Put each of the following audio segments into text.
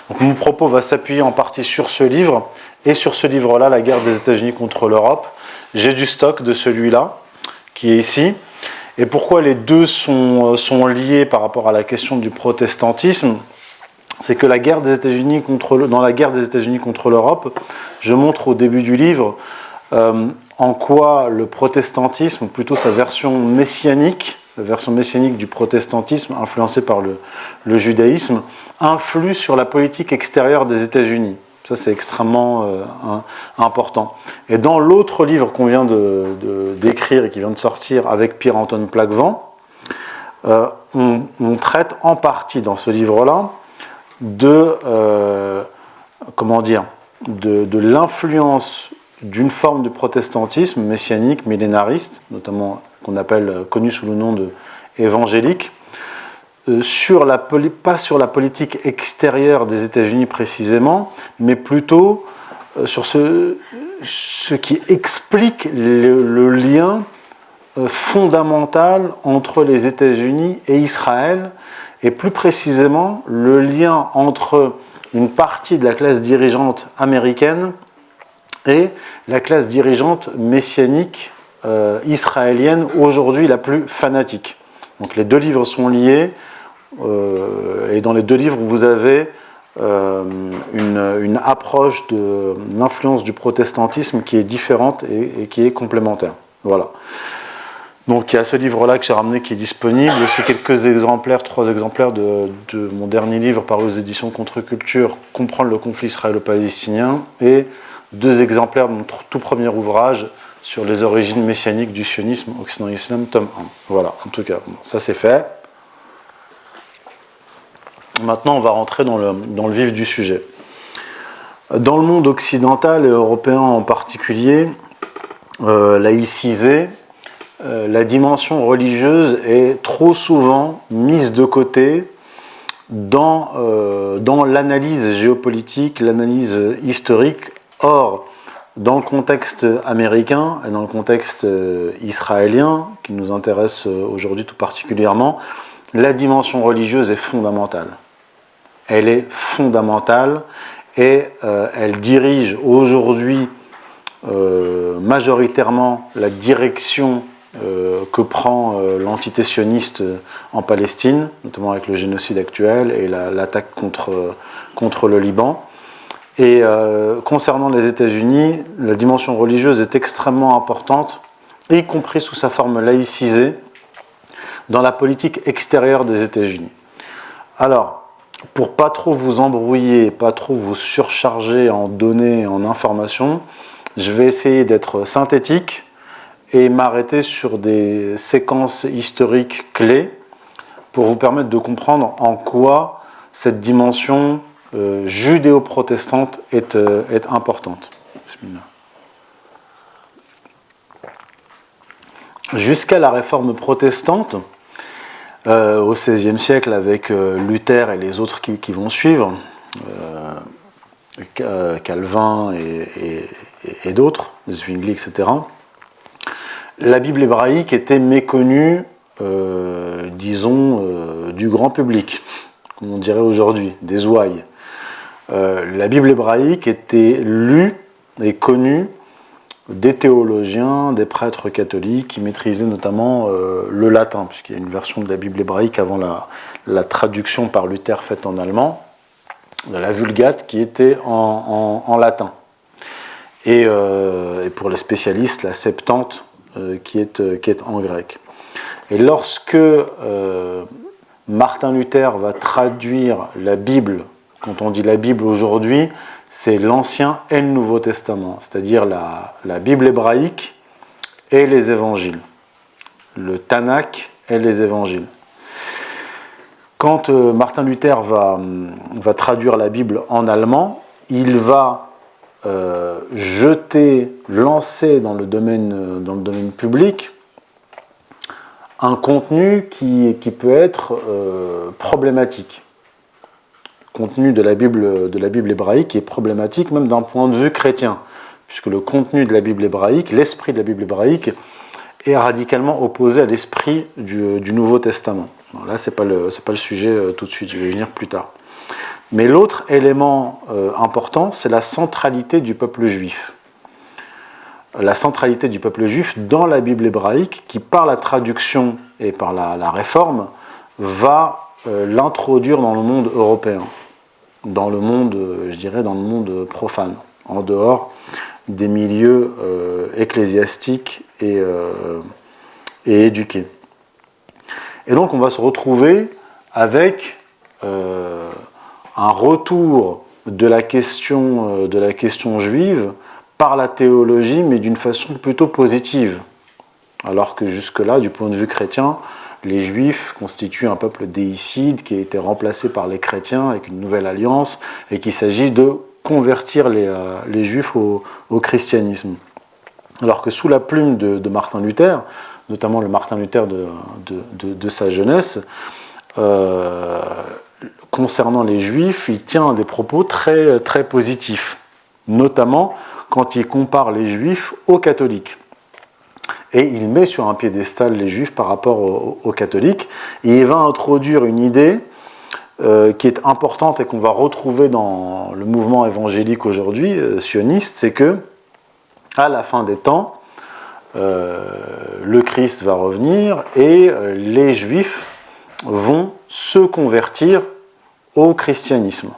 Donc mon propos va s'appuyer en partie sur ce livre, et sur ce livre-là, La guerre des États-Unis contre l'Europe. J'ai du stock de celui-là, qui est ici. Et pourquoi les deux sont liés par rapport à la question du protestantisme? C'est que dans la guerre des États-Unis contre l'Europe, je montre au début du livre en quoi le protestantisme, plutôt sa version messianique, la version messianique du protestantisme, influencée par le judaïsme, influe sur la politique extérieure des États-Unis. Ça, c'est extrêmement important. Et dans l'autre livre qu'on vient d'écrire et qui vient de sortir avec Pierre-Antoine Plaquevent, on traite en partie dans ce livre-là de l'influence d'une forme de protestantisme messianique, millénariste, notamment connu sous le nom de évangélique, pas sur la politique extérieure des États-Unis précisément, mais plutôt sur ce qui explique le lien fondamental entre les États-Unis et Israël, et plus précisément le lien entre une partie de la classe dirigeante américaine et la classe dirigeante messianique israélienne, aujourd'hui la plus fanatique. Donc les deux livres sont liés, et dans les deux livres, vous avez une approche de l'influence du protestantisme qui est différente et qui est complémentaire. Voilà. Donc il y a ce livre-là que j'ai ramené qui est disponible, aussi quelques exemplaires, 3 exemplaires de mon dernier livre paru aux éditions Contre-Culture, Comprendre le conflit israélo-palestinien, et 2 exemplaires de mon tout premier ouvrage sur les origines messianiques du sionisme, Occident et Islam, tome 1. Voilà, en tout cas, ça c'est fait. Maintenant, on va rentrer dans le vif du sujet. Dans le monde occidental et européen en particulier, laïcisé, la dimension religieuse est trop souvent mise de côté dans l'analyse géopolitique, l'analyse historique. Or, dans le contexte américain et dans le contexte israélien, qui nous intéresse aujourd'hui tout particulièrement, la dimension religieuse est fondamentale. Elle est fondamentale et elle dirige aujourd'hui majoritairement la direction que prend l'entité sioniste en Palestine, notamment avec le génocide actuel et l'attaque contre le Liban. Et concernant les États-Unis, la dimension religieuse est extrêmement importante, y compris sous sa forme laïcisée, dans la politique extérieure des États-Unis. Alors, pour pas trop vous embrouiller, pas trop vous surcharger en données, en informations, je vais essayer d'être synthétique et m'arrêter sur des séquences historiques clés pour vous permettre de comprendre en quoi cette dimension judéo-protestante est importante. Jusqu'à la réforme protestante, au XVIe siècle, avec Luther et les autres qui vont suivre, Calvin et d'autres, Zwingli, etc., la Bible hébraïque était méconnue, du grand public, comme on dirait aujourd'hui, des ouailles. La Bible hébraïque était lue et connue des théologiens, des prêtres catholiques qui maîtrisaient notamment le latin, puisqu'il y a une version de la Bible hébraïque avant la traduction par Luther faite en allemand, de la Vulgate qui était en latin. Et pour les spécialistes, la Septante qui est en grec. Et lorsque Martin Luther va traduire la Bible, quand on dit la Bible aujourd'hui, c'est l'Ancien et le Nouveau Testament, c'est-à-dire la Bible hébraïque et les évangiles, le Tanakh et les évangiles. Quand Martin Luther va traduire la Bible en allemand, il va lancer dans le domaine public un contenu qui peut être problématique. Contenu de la Bible hébraïque est problématique même d'un point de vue chrétien, puisque le contenu de la Bible hébraïque, l'esprit de la Bible hébraïque, est radicalement opposé à l'esprit du Nouveau Testament. Alors là, c'est pas le sujet tout de suite, je vais y venir plus tard. Mais l'autre élément important, c'est la centralité du peuple juif. La centralité du peuple juif dans la Bible hébraïque, qui par la traduction et par la réforme, va l'introduire dans le monde européen, dans le monde, je dirais, dans le monde profane, en dehors des milieux ecclésiastiques et éduqués. Et donc on va se retrouver avec un retour de la question juive par la théologie, mais d'une façon plutôt positive. Alors que jusque-là, du point de vue chrétien, les Juifs constituent un peuple déicide qui a été remplacé par les chrétiens avec une nouvelle alliance, et qu'il s'agit de convertir les Juifs au christianisme. Alors que sous la plume de Martin Luther, notamment le Martin Luther de sa jeunesse, concernant les Juifs, il tient des propos très, très positifs, notamment quand il compare les Juifs aux catholiques. Et il met sur un piédestal les Juifs par rapport aux catholiques, et il va introduire une idée qui est importante et qu'on va retrouver dans le mouvement évangélique aujourd'hui, sioniste, c'est que à la fin des temps, le Christ va revenir et les Juifs vont se convertir au christianisme.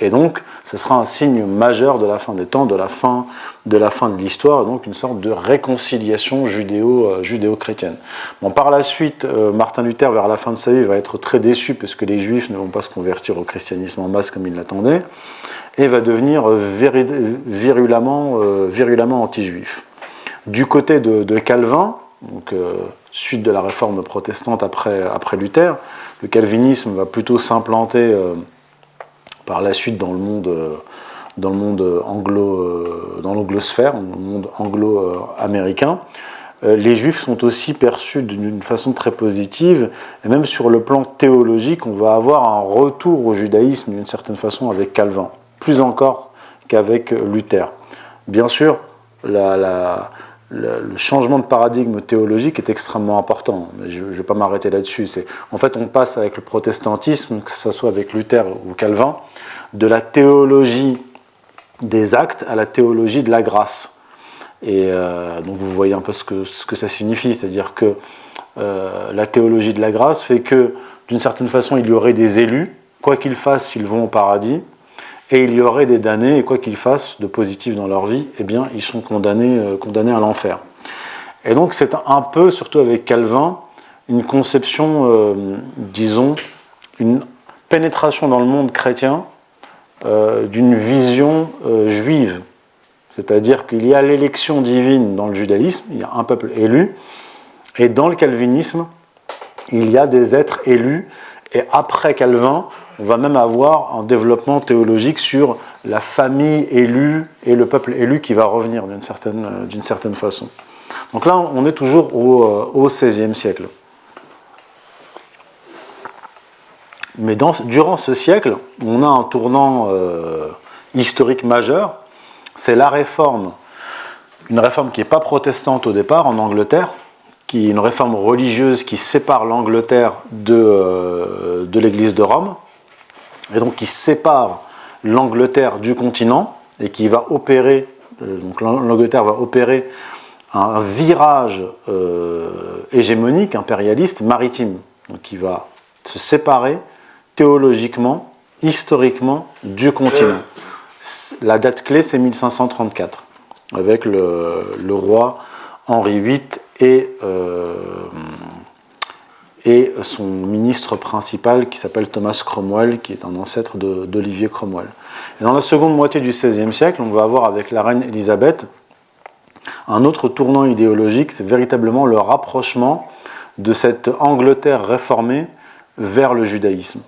Et donc, ce sera un signe majeur de la fin des temps, de la fin de l'histoire, et donc une sorte de réconciliation judéo-chrétienne. Bon, par la suite, Martin Luther, vers la fin de sa vie, va être très déçu parce que les Juifs ne vont pas se convertir au christianisme en masse comme il l'attendait, et va devenir virulemment anti-juif. Du côté de Calvin, donc, suite de la réforme protestante après Luther, le calvinisme va plutôt s'implanter par la suite dans l'anglosphère, dans le monde anglo-américain. Les Juifs sont aussi perçus d'une façon très positive, et même sur le plan théologique, on va avoir un retour au judaïsme d'une certaine façon avec Calvin, plus encore qu'avec Luther. Bien sûr, le changement de paradigme théologique est extrêmement important, mais je ne vais pas m'arrêter là-dessus. En fait, on passe avec le protestantisme, que ce soit avec Luther ou Calvin, de la théologie des actes à la théologie de la grâce. Et donc vous voyez un peu ce que ça signifie, c'est-à-dire que la théologie de la grâce fait que, d'une certaine façon, il y aurait des élus, quoi qu'ils fassent, ils vont au paradis, et il y aurait des damnés, et quoi qu'ils fassent de positif dans leur vie, eh bien, ils sont condamnés à l'enfer. Et donc c'est un peu, surtout avec Calvin, une conception, disons, une pénétration dans le monde chrétien d'une vision juive. C'est-à-dire qu'il y a l'élection divine dans le judaïsme, il y a un peuple élu, et dans le calvinisme, il y a des êtres élus, et après Calvin, on va même avoir un développement théologique sur la famille élue et le peuple élu qui va revenir d'une certaine façon. Donc là, on est toujours au XVIe siècle. Mais durant ce siècle, on a un tournant historique majeur, c'est la réforme, une réforme qui n'est pas protestante au départ en Angleterre, qui est une réforme religieuse qui sépare l'Angleterre de l'Église de Rome, et donc qui sépare l'Angleterre du continent, et qui va opérer, donc l'Angleterre va opérer un virage hégémonique, impérialiste, maritime, donc qui va se séparer théologiquement, historiquement, du continent. La date clé, c'est 1534, avec le roi Henri VIII et son ministre principal qui s'appelle Thomas Cromwell, qui est un ancêtre d'Olivier Cromwell. Et dans la seconde moitié du XVIe siècle, on va avoir avec la reine Élisabeth un autre tournant idéologique, c'est véritablement le rapprochement de cette Angleterre réformée vers le judaïsme.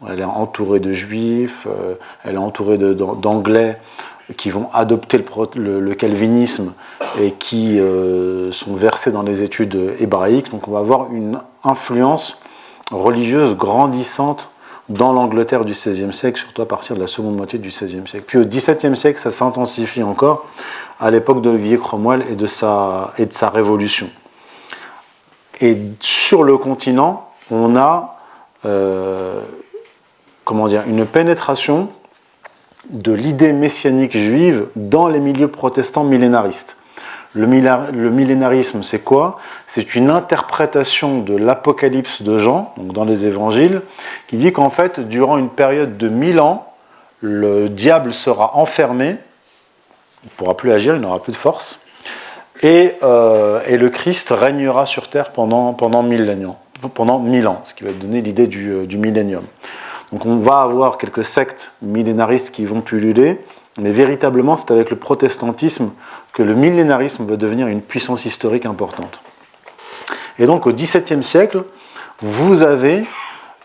Elle est entourée de juifs, elle est entourée d'anglais qui vont adopter le calvinisme et qui sont versés dans les études hébraïques. Donc on va avoir une influence religieuse grandissante dans l'Angleterre du XVIe siècle, surtout à partir de la seconde moitié du XVIe siècle. Puis au XVIIe siècle, ça s'intensifie encore à l'époque d'Olivier Cromwell et de sa révolution. Et sur le continent, on a une pénétration de l'idée messianique juive dans les milieux protestants millénaristes. Le millénarisme, c'est quoi? C'est une interprétation de l'Apocalypse de Jean, donc dans les évangiles, qui dit qu'en fait, durant une période de 1000 ans, le diable sera enfermé, il ne pourra plus agir, il n'aura plus de force, et le Christ régnera sur terre pendant 1000 ans, ce qui va donner l'idée du millénium. Donc on va avoir quelques sectes millénaristes qui vont pulluler, mais véritablement c'est avec le protestantisme que le millénarisme va devenir une puissance historique importante. Et donc au XVIIe siècle, vous avez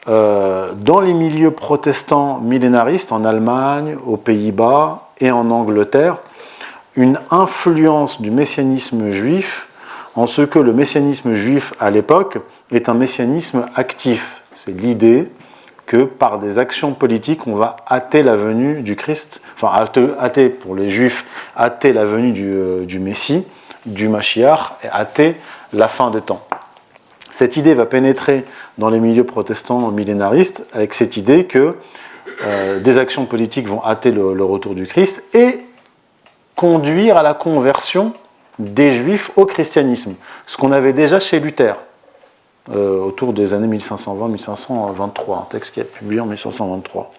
dans les milieux protestants millénaristes, en Allemagne, aux Pays-Bas et en Angleterre, une influence du messianisme juif, en ce que le messianisme juif à l'époque est un messianisme actif. C'est l'idée que par des actions politiques, on va hâter la venue du Christ, enfin hâter pour les Juifs, hâter la venue du Messie, du Mashiach, et hâter la fin des temps. Cette idée va pénétrer dans les milieux protestants millénaristes, avec cette idée que des actions politiques vont hâter le retour du Christ et conduire à la conversion des Juifs au christianisme, ce qu'on avait déjà chez Luther. Autour des années 1520-1523, un texte qui a été publié en 1523.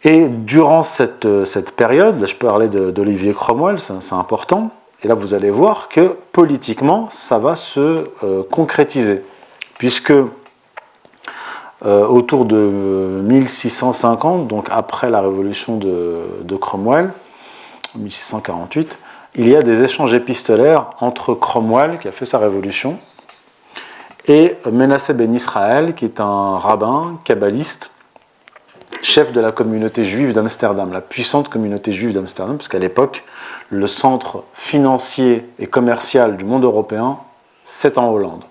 Et durant cette période, là je peux parler d'Olivier Cromwell, c'est important, et là vous allez voir que politiquement ça va se concrétiser, puisque autour de 1650, donc après la révolution de Cromwell, 1648, il y a des échanges épistolaires entre Cromwell, qui a fait sa révolution, et Menasseh ben Israël, qui est un rabbin kabbaliste, chef de la communauté juive d'Amsterdam, la puissante communauté juive d'Amsterdam, parce qu'à l'époque, le centre financier et commercial du monde européen, c'est en Hollande.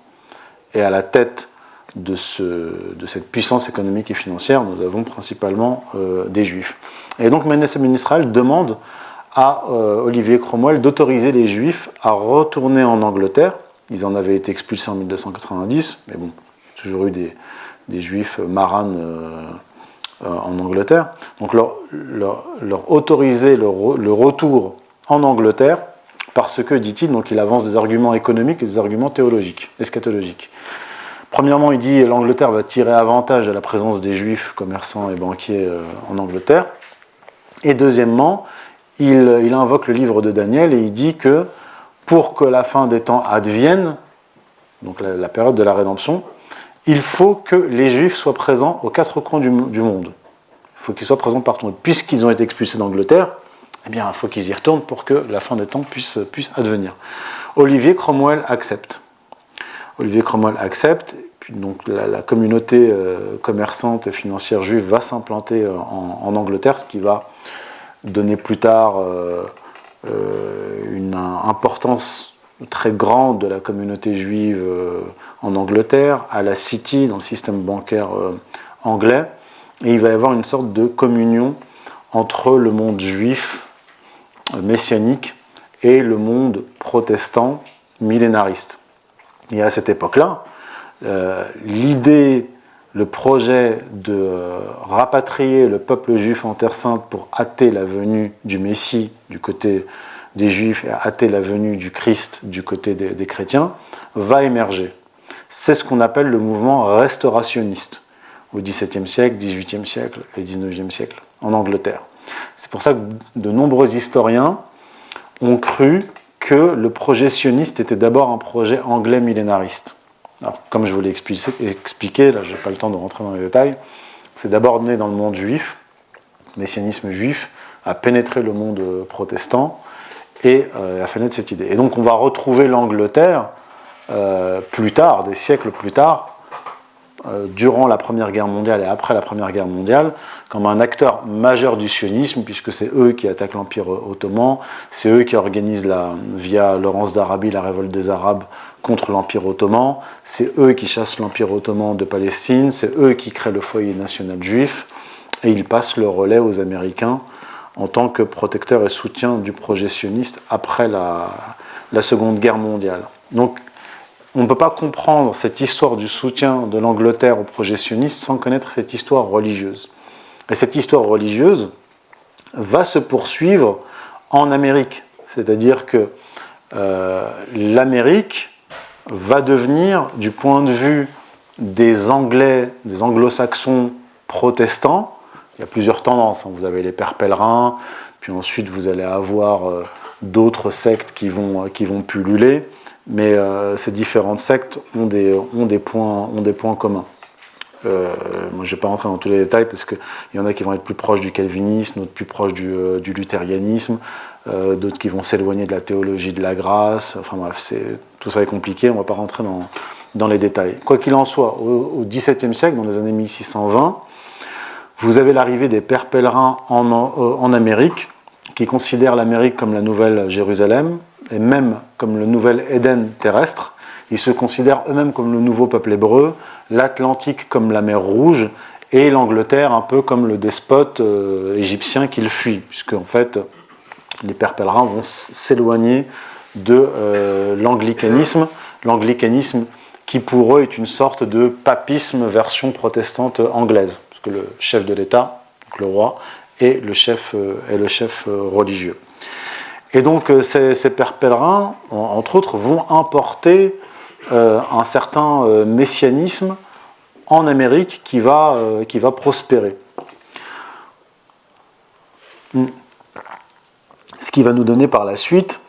Et à la tête de cette puissance économique et financière, nous avons principalement des juifs. Et donc Menasseh ben Israël demande à Olivier Cromwell d'autoriser les juifs à retourner en Angleterre. Ils en avaient été expulsés en 1290, mais bon, toujours eu des juifs marranes en Angleterre. Donc leur autoriser le retour en Angleterre, parce que, dit-il, donc il avance des arguments économiques et des arguments théologiques, eschatologiques. Premièrement, il dit que l'Angleterre va tirer avantage de la présence des juifs commerçants et banquiers en Angleterre. Et deuxièmement, il invoque le livre de Daniel et il dit que pour que la fin des temps advienne, donc la période de la rédemption, il faut que les Juifs soient présents aux quatre coins du monde. Il faut qu'ils soient présents partout. Puisqu'ils ont été expulsés d'Angleterre, eh bien, il faut qu'ils y retournent pour que la fin des temps puisse advenir. Olivier Cromwell accepte. Olivier Cromwell accepte, puis donc la communauté commerçante et financière juive va s'implanter en Angleterre, ce qui va donner plus tard une importance très grande de la communauté juive en Angleterre, à la City, dans le système bancaire anglais, et il va y avoir une sorte de communion entre le monde juif messianique et le monde protestant millénariste. Et à cette époque-là, l'idée, le projet de rapatrier le peuple juif en Terre Sainte pour hâter la venue du Messie du côté des Juifs et hâter la venue du Christ du côté des chrétiens, va émerger. C'est ce qu'on appelle le mouvement restaurationniste au XVIIe siècle, XVIIIe siècle et XIXe siècle en Angleterre. C'est pour ça que de nombreux historiens ont cru que le projet sioniste était d'abord un projet anglais millénariste. Alors, comme je vous l'ai expliqué, là je n'ai pas le temps de rentrer dans les détails, c'est d'abord né dans le monde juif, le messianisme juif a pénétré le monde protestant et a fait naître cette idée. Et donc on va retrouver l'Angleterre plus tard, des siècles plus tard, durant la Première Guerre mondiale et après la Première Guerre mondiale, comme un acteur majeur du sionisme, puisque c'est eux qui attaquent l'Empire ottoman, c'est eux qui organisent via Laurence d'Arabie la révolte des Arabes contre l'Empire ottoman, c'est eux qui chassent l'Empire ottoman de Palestine, c'est eux qui créent le foyer national juif, et ils passent le relais aux Américains en tant que protecteurs et soutien du projet sioniste après la Seconde Guerre mondiale. Donc, on ne peut pas comprendre cette histoire du soutien de l'Angleterre au projet sioniste sans connaître cette histoire religieuse. Et cette histoire religieuse va se poursuivre en Amérique. C'est-à-dire que l'Amérique va devenir, du point de vue des Anglais, des Anglo-Saxons protestants, il y a plusieurs tendances. Vous avez les pères pèlerins, puis ensuite vous allez avoir d'autres sectes qui vont pulluler, mais ces différentes sectes ont des points communs. Moi, je ne vais pas rentrer dans tous les détails parce qu'il y en a qui vont être plus proches du calvinisme, d'autres plus proches du luthérianisme, d'autres qui vont s'éloigner de la théologie de la grâce. Enfin bref, tout ça est compliqué, on ne va pas rentrer dans les détails. Quoi qu'il en soit, au XVIIe siècle, dans les années 1620, vous avez l'arrivée des pères pèlerins en Amérique, qui considèrent l'Amérique comme la nouvelle Jérusalem, et même comme le nouvel Éden terrestre. Ils se considèrent eux-mêmes comme le nouveau peuple hébreu, l'Atlantique comme la mer Rouge, et l'Angleterre un peu comme le despote égyptien qu'ils fuient, puisque en fait, les pères pèlerins vont s'éloigner de l'anglicanisme qui pour eux est une sorte de papisme version protestante anglaise, parce que le chef de l'État, donc le roi, est le chef religieux. Et donc ces pères pèlerins, entre autres, vont importer un certain messianisme en Amérique qui va prospérer. Ce qui va nous donner par la suite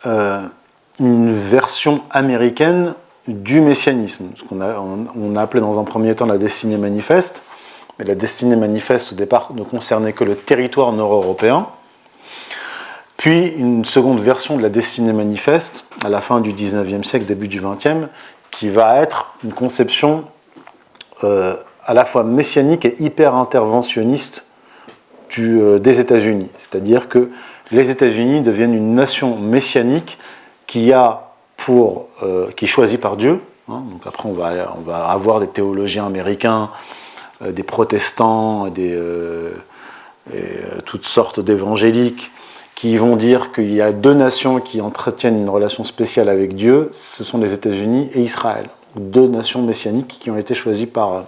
une version américaine du messianisme, ce qu'on a appelé dans un premier temps la destinée manifeste, mais la destinée manifeste au départ ne concernait que le territoire nord-européen, puis une seconde version de la destinée manifeste à la fin du XIXe siècle, début du XXe, qui va être une conception à la fois messianique et hyper interventionniste des États-Unis. C'est-à-dire que les États-Unis deviennent une nation messianique qui choisit par Dieu. Donc après, on va avoir des théologiens américains, des protestants, et toutes sortes d'évangéliques qui vont dire qu'il y a deux nations qui entretiennent une relation spéciale avec Dieu, ce sont les États-Unis et Israël. Deux nations messianiques qui ont été choisies par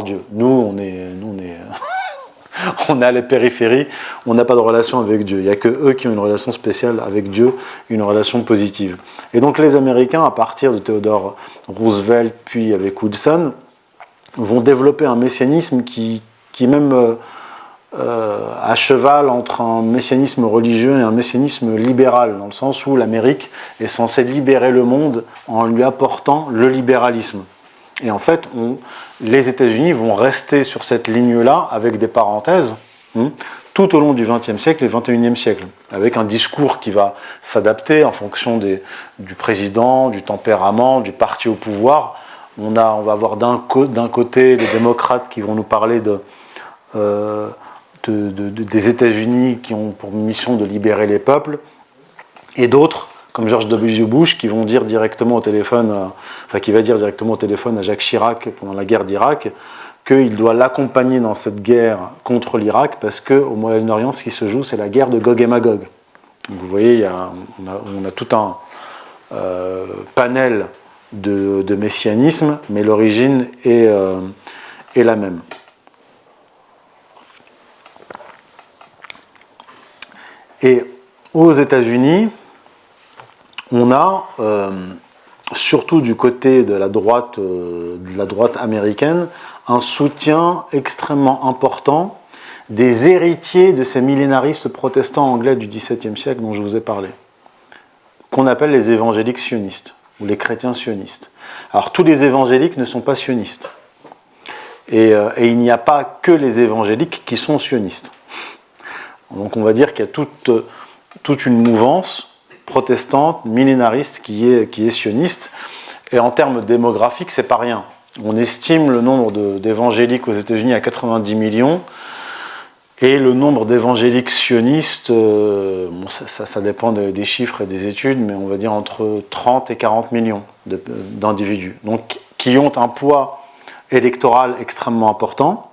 Dieu. Nous, on est on est à la périphérie, on n'a pas de relation avec Dieu. Il n'y a que eux qui ont une relation spéciale avec Dieu, une relation positive. Et donc les Américains, à partir de Theodore Roosevelt, puis avec Wilson, vont développer un messianisme qui est même à cheval entre un messianisme religieux et un messianisme libéral, dans le sens où l'Amérique est censée libérer le monde en lui apportant le libéralisme. Et en fait, les États-Unis vont rester sur cette ligne-là, avec des parenthèses, tout au long du XXe siècle et XXIe siècle, avec un discours qui va s'adapter en fonction du président, du tempérament, du parti au pouvoir. On va avoir d'un côté les démocrates qui vont nous parler des États-Unis qui ont pour mission de libérer les peuples, et d'autres, comme George W. Bush, qui vont dire directement au téléphone, qui va dire directement au téléphone à Jacques Chirac pendant la guerre d'Irak, qu'il doit l'accompagner dans cette guerre contre l'Irak, parce qu'au Moyen-Orient, ce qui se joue, c'est la guerre de Gog et Magog. Donc vous voyez, on a tout un panel de messianisme, mais l'origine est la même. Et aux États-Unis, on a, surtout du côté de la droite américaine, un soutien extrêmement important des héritiers de ces millénaristes protestants anglais du XVIIe siècle dont je vous ai parlé, qu'on appelle les évangéliques sionistes, ou les chrétiens sionistes. Alors tous les évangéliques ne sont pas sionistes. Et il n'y a pas que les évangéliques qui sont sionistes. Donc on va dire qu'il y a toute une mouvance protestante, millénariste, qui est sioniste. Et en termes démographiques, c'est pas rien. On estime le nombre d'évangéliques aux États-Unis à 90 millions. Et le nombre d'évangéliques sionistes, ça dépend des chiffres et des études, mais on va dire entre 30 et 40 millions d'individus. Donc, qui ont un poids électoral extrêmement important,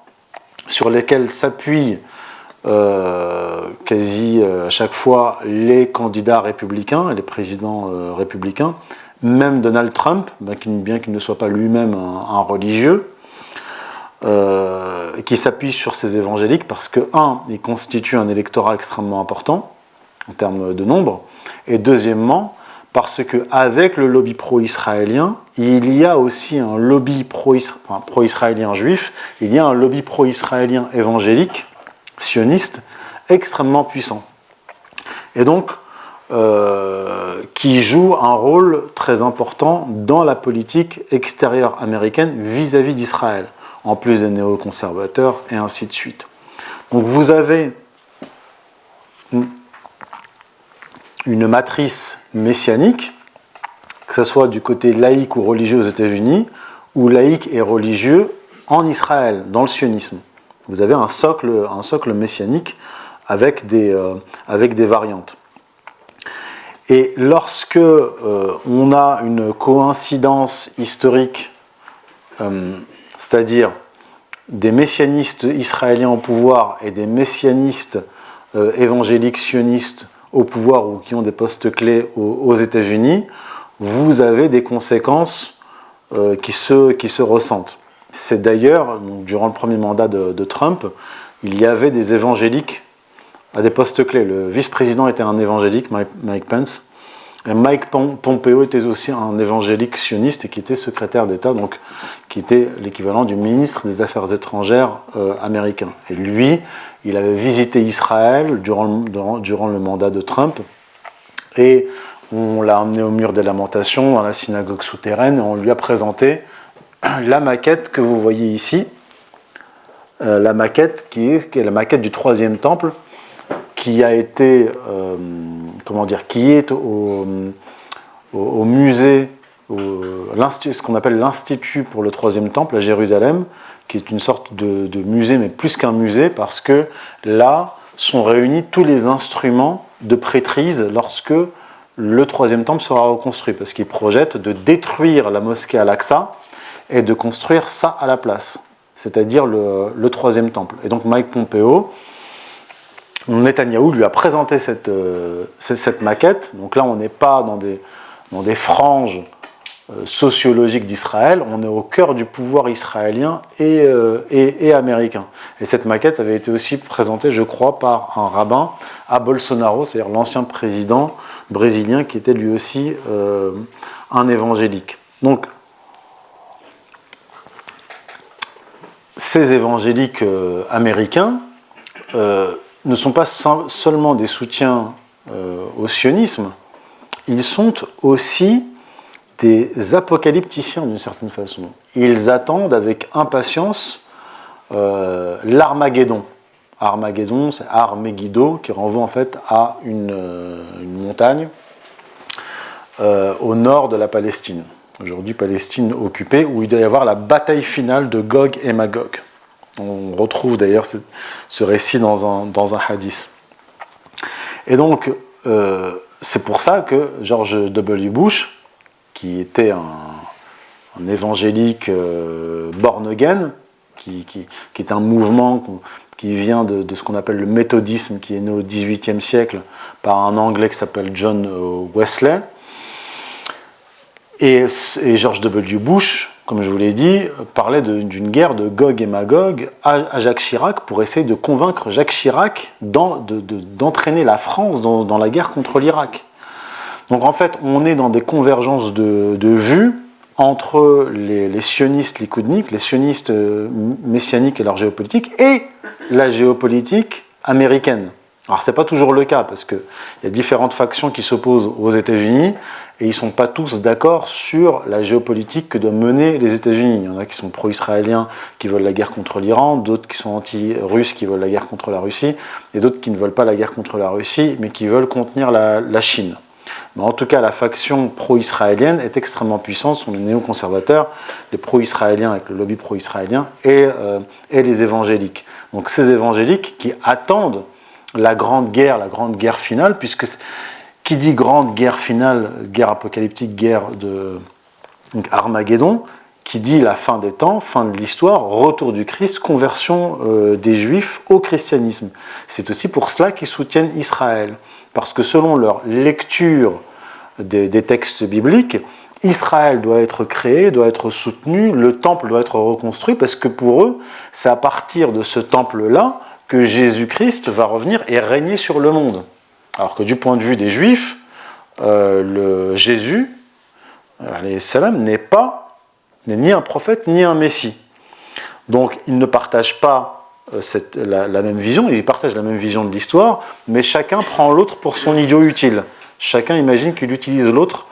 sur lesquels s'appuient quasi à chaque fois les candidats républicains et les présidents républicains, même Donald Trump, bien qu'il ne soit pas lui-même un religieux, qui s'appuie sur ces évangéliques parce que, ils constituent un électorat extrêmement important en termes de nombre, et deuxièmement, parce qu'avec le lobby pro-israélien, il y a aussi un lobby pro-israélien juif, il y a un lobby pro-israélien évangélique, sioniste, extrêmement puissant. Et donc, qui joue un rôle très important dans la politique extérieure américaine vis-à-vis d'Israël, en plus des néoconservateurs, et ainsi de suite. Donc vous avez une matrice messianique, que ce soit du côté laïque ou religieux aux États-Unis, ou laïque et religieux en Israël, dans le sionisme. Vous avez un socle messianique avec des variantes. Et lorsque on a une coïncidence historique, c'est-à-dire des messianistes israéliens au pouvoir et des messianistes évangéliques sionistes au pouvoir ou qui ont des postes clés aux États-Unis, vous avez des conséquences qui se ressentent. C'est d'ailleurs, durant le premier mandat de Trump, il y avait des évangéliques à des postes clés. Le vice-président était un évangélique, Mike Pence, et Mike Pompeo était aussi un évangélique sioniste et qui était secrétaire d'État, donc qui était l'équivalent du ministre des Affaires étrangères américain. Et lui, il avait visité Israël durant le mandat de Trump, et on l'a emmené au mur des lamentations, dans la synagogue souterraine, et on lui a présenté la maquette que vous voyez ici, la maquette qui est la maquette du troisième temple, qui a été, qui est au musée, ce qu'on appelle l'Institut pour le Troisième Temple à Jérusalem, qui est une sorte de musée, mais plus qu'un musée, parce que là sont réunis tous les instruments de prêtrise lorsque le Troisième Temple sera reconstruit, parce qu'ils projettent de détruire la mosquée Al-Aqsa et de construire ça à la place, c'est-à-dire le Troisième Temple. Et donc Mike Pompeo, Netanyahou lui a présenté cette maquette. Donc là, on n'est pas dans des franges sociologiques d'Israël, on est au cœur du pouvoir israélien et américain. Et cette maquette avait été aussi présentée, je crois, par un rabbin à Bolsonaro, c'est-à-dire l'ancien président brésilien qui était lui aussi un évangélique. Donc, ces évangéliques américains ne sont pas seulement des soutiens au sionisme, ils sont aussi des apocalypticiens d'une certaine façon. Ils attendent avec impatience l'Armageddon. Armageddon, c'est Ar-Megiddo, qui renvoie en fait à une montagne au nord de la Palestine. Aujourd'hui, Palestine occupée, où il doit y avoir la bataille finale de Gog et Magog. On retrouve d'ailleurs ce récit dans un hadith. Et donc, c'est pour ça que George W. Bush, qui était un évangélique born again, qui est un mouvement qui vient de ce qu'on appelle le méthodisme, qui est né au XVIIIe siècle par un Anglais qui s'appelle John Wesley. Et George W. Bush, comme je vous l'ai dit, parlait d'une guerre de Gog et Magog à Jacques Chirac pour essayer de convaincre Jacques Chirac d'entraîner la France dans la guerre contre l'Irak. Donc en fait, on est dans des convergences de vues entre les sionistes likoudniques, les sionistes messianiques et leur géopolitique, et la géopolitique américaine. Alors c'est pas toujours le cas, parce qu'il y a différentes factions qui s'opposent aux États-Unis, et ils ne sont pas tous d'accord sur la géopolitique que doivent mener les États-Unis. Il y en a qui sont pro-israéliens, qui veulent la guerre contre l'Iran, d'autres qui sont anti-russes, qui veulent la guerre contre la Russie, et d'autres qui ne veulent pas la guerre contre la Russie, mais qui veulent contenir la Chine. Mais en tout cas, la faction pro-israélienne est extrêmement puissante, ce sont les néoconservateurs, les pro-israéliens avec le lobby pro-israélien, et les évangéliques. Donc ces évangéliques qui attendent la grande guerre finale, puisque qui dit grande guerre finale, guerre apocalyptique, guerre de Armageddon, qui dit la fin des temps, fin de l'histoire, retour du Christ, conversion des Juifs au christianisme. C'est aussi pour cela qu'ils soutiennent Israël, parce que selon leur lecture des textes bibliques, Israël doit être créé, doit être soutenu, le temple doit être reconstruit, parce que pour eux, c'est à partir de ce temple-là que Jésus-Christ va revenir et régner sur le monde. Alors que du point de vue des Juifs, le Jésus, alayhi salam, n'est ni un prophète ni un messie. Donc ils ne partagent pas la même vision, ils partagent la même vision de l'histoire, mais chacun prend l'autre pour son idiot utile. Chacun imagine qu'il utilise l'autre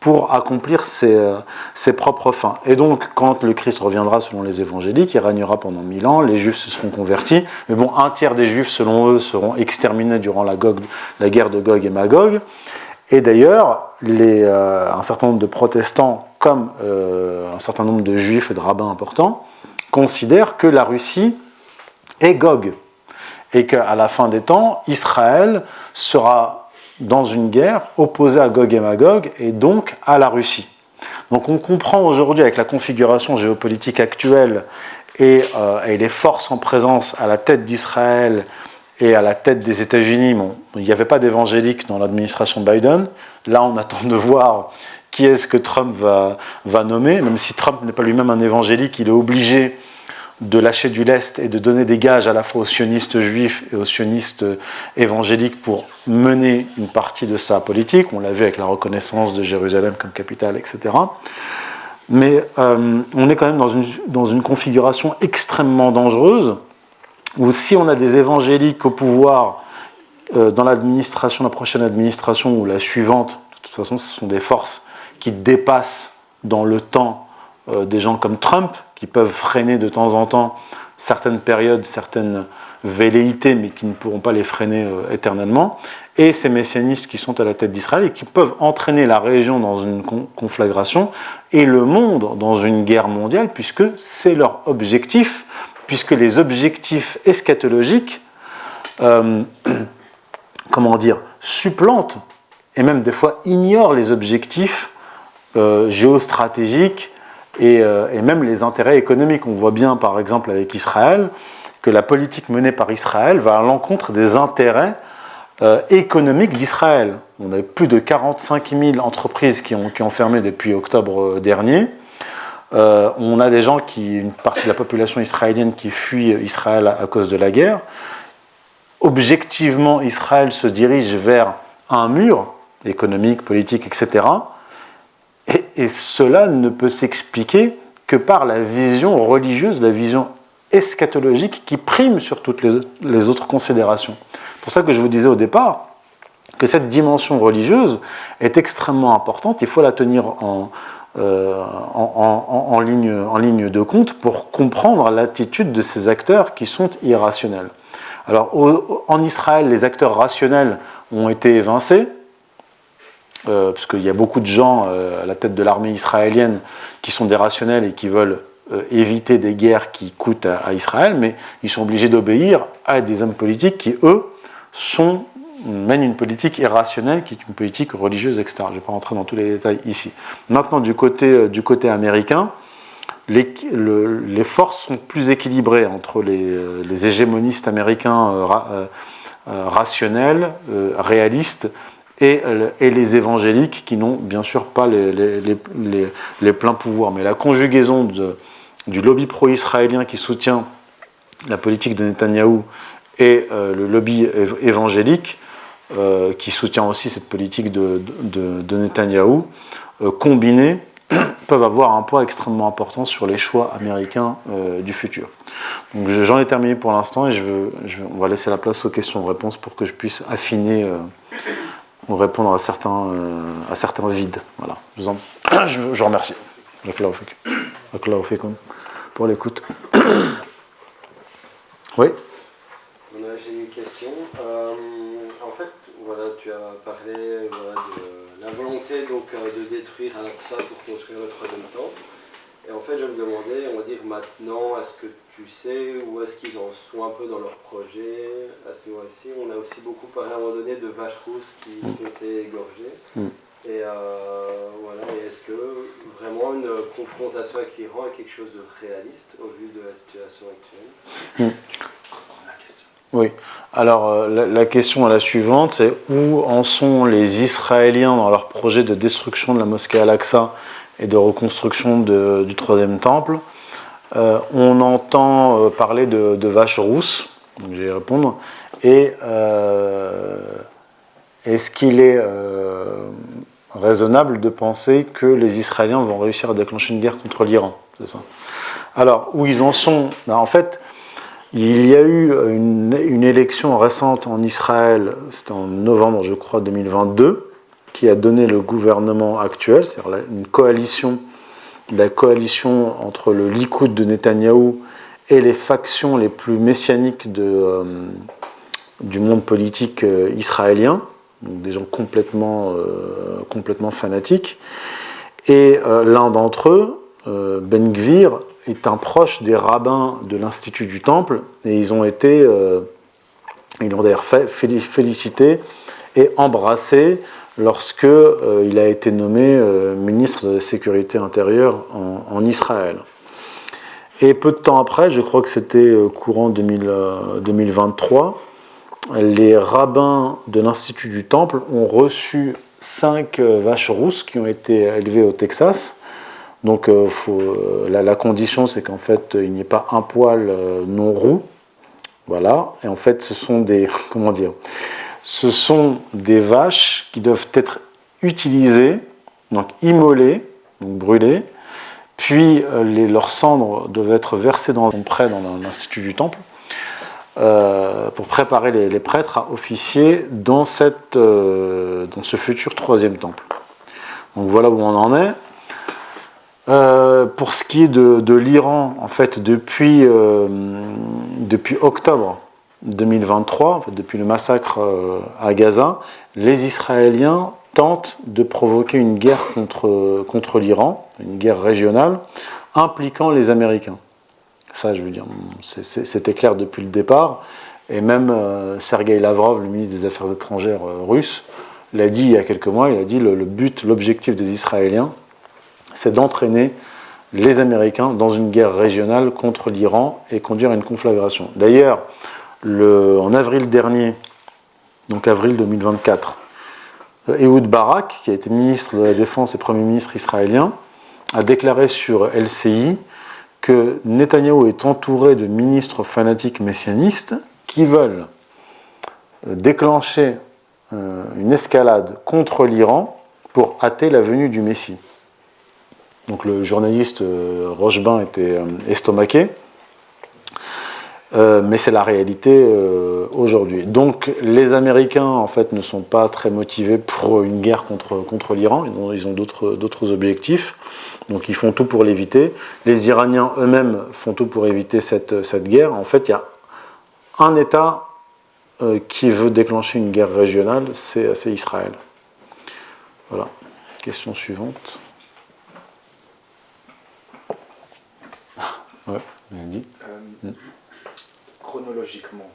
pour accomplir ses propres fins. Et donc, quand le Christ reviendra selon les évangéliques, il régnera pendant 1000 ans, les Juifs se seront convertis, mais bon, un tiers des Juifs, selon eux, seront exterminés durant la guerre de Gog et Magog. Et d'ailleurs, un certain nombre de protestants, comme un certain nombre de Juifs et de rabbins importants, considèrent que la Russie est Gog, et qu'à la fin des temps, Israël sera dans une guerre opposée à Gog et Magog, et donc à la Russie. Donc on comprend aujourd'hui, avec la configuration géopolitique actuelle et les forces en présence à la tête d'Israël et à la tête des États-Unis, bon, il n'y avait pas d'évangélique dans l'administration Biden. Là, on attend de voir qui est-ce que Trump va nommer. Même si Trump n'est pas lui-même un évangélique, il est obligé de lâcher du lest et de donner des gages à la fois aux sionistes juifs et aux sionistes évangéliques pour mener une partie de sa politique. On l'a vu avec la reconnaissance de Jérusalem comme capitale, etc. Mais on est quand même dans une configuration extrêmement dangereuse, où si on a des évangéliques au pouvoir dans l'administration, la prochaine administration ou la suivante, de toute façon ce sont des forces qui dépassent dans le temps des gens comme Trump, qui peuvent freiner de temps en temps certaines périodes, certaines velléités, mais qui ne pourront pas les freiner éternellement, et ces messianistes qui sont à la tête d'Israël et qui peuvent entraîner la région dans une conflagration et le monde dans une guerre mondiale, puisque c'est leur objectif, puisque les objectifs eschatologiques supplantent et même des fois ignorent les objectifs géostratégiques et même les intérêts économiques. On voit bien, par exemple, avec Israël, que la politique menée par Israël va à l'encontre des intérêts économiques d'Israël. On a plus de 45 000 entreprises qui ont fermé depuis octobre dernier. On a des gens, une partie de la population israélienne qui fuit Israël à cause de la guerre. Objectivement, Israël se dirige vers un mur économique, politique, etc. Et cela ne peut s'expliquer que par la vision religieuse, la vision eschatologique qui prime sur toutes les autres considérations. C'est pour ça que je vous disais au départ que cette dimension religieuse est extrêmement importante. Il faut la tenir en ligne de compte pour comprendre l'attitude de ces acteurs qui sont irrationnels. Alors, en Israël, les acteurs rationnels ont été évincés, parce qu'il y a beaucoup de gens à la tête de l'armée israélienne qui sont des rationnels et qui veulent éviter des guerres qui coûtent à Israël, mais ils sont obligés d'obéir à des hommes politiques qui, eux, mènent une politique irrationnelle, qui est une politique religieuse, etc. Je ne vais pas rentrer dans tous les détails ici. Maintenant, du côté américain, les forces sont plus équilibrées entre les hégémonistes américains rationnels, réalistes, et les évangéliques qui n'ont bien sûr pas les pleins pouvoirs. Mais la conjugaison du lobby pro-israélien qui soutient la politique de Netanyahou et le lobby évangélique qui soutient aussi cette politique de Netanyahou, combinés, peuvent avoir un poids extrêmement important sur les choix américains du futur. Donc j'en ai terminé pour l'instant et on va laisser la place aux questions-réponses pour que je puisse affiner ou répondre à certains vides. Voilà. Je vous remercie. Pour l'écoute. Oui. J'ai une question. En fait, voilà, tu as parlé de la volonté donc, de détruire Al-Aqsa pour construire le troisième temple. Et en fait, je me demandais, on va dire maintenant, est-ce que tu sais où est-ce qu'ils en sont un peu dans leur projet à ce niveau-ci? On a aussi beaucoup parlé à un moment donné de vaches rousses qui ont été égorgées. Et voilà, et est-ce que vraiment une confrontation avec l'Iran est quelque chose de réaliste au vu de la situation actuelle? Oui. Alors, la question est la suivante, c'est où en sont les Israéliens dans leur projet de destruction de la mosquée Al-Aqsa et de reconstruction du troisième temple. On entend parler de vaches rousses, donc je vais y répondre, et est-ce qu'il est raisonnable de penser que les Israéliens vont réussir à déclencher une guerre contre l'Iran? C'est ça. Alors, où ils en sont? Ben, en fait, il y a eu une élection récente en Israël, c'était en novembre, je crois, 2022, qui a donné le gouvernement actuel, c'est-à-dire une coalition, la coalition entre le Likoud de Netanyahou et les factions les plus messianiques du monde politique israélien, donc des gens complètement fanatiques. Et l'un d'entre eux, Ben Gvir, est un proche des rabbins de l'Institut du Temple, et ils l'ont d'ailleurs félicité et embrassé lorsque il a été nommé ministre de la Sécurité intérieure en Israël. Et peu de temps après, je crois que c'était courant 2023, les rabbins de l'Institut du Temple ont reçu 5 vaches rousses qui ont été élevées au Texas. Donc la condition, c'est qu'en fait, il n'y ait pas un poil non roux. Voilà. Et en fait, ce sont des, comment dire, ce sont des vaches qui doivent être utilisées, donc immolées, donc brûlées, puis leurs cendres doivent être versées dans l'Institut du Temple, pour préparer les prêtres à officier dans ce futur troisième temple. Donc voilà où on en est. Pour ce qui est de l'Iran, en fait, depuis octobre 2023, en fait, depuis le massacre à Gaza, les Israéliens tentent de provoquer une guerre contre l'Iran, une guerre régionale, impliquant les Américains. Ça, je veux dire, c'était clair depuis le départ. Et même Sergueï Lavrov, le ministre des Affaires étrangères russe, l'a dit il y a quelques mois, il a dit l'objectif des Israéliens, c'est d'entraîner les Américains dans une guerre régionale contre l'Iran et conduire à une conflagration. D'ailleurs, en avril dernier, donc avril 2024, Ehud Barak, qui a été ministre de la Défense et Premier ministre israélien, a déclaré sur LCI que Netanyahou est entouré de ministres fanatiques messianistes qui veulent déclencher une escalade contre l'Iran pour hâter la venue du Messie. Donc le journaliste Rochebin était estomaqué, mais c'est la réalité aujourd'hui. Donc les Américains en fait ne sont pas très motivés pour une guerre contre l'Iran, ils ont d'autres objectifs, donc ils font tout pour l'éviter. Les Iraniens eux-mêmes font tout pour éviter cette guerre. En fait, il y a un État qui veut déclencher une guerre régionale, c'est Israël. Voilà. Question suivante. Ouais, bien dit. Chronologiquement,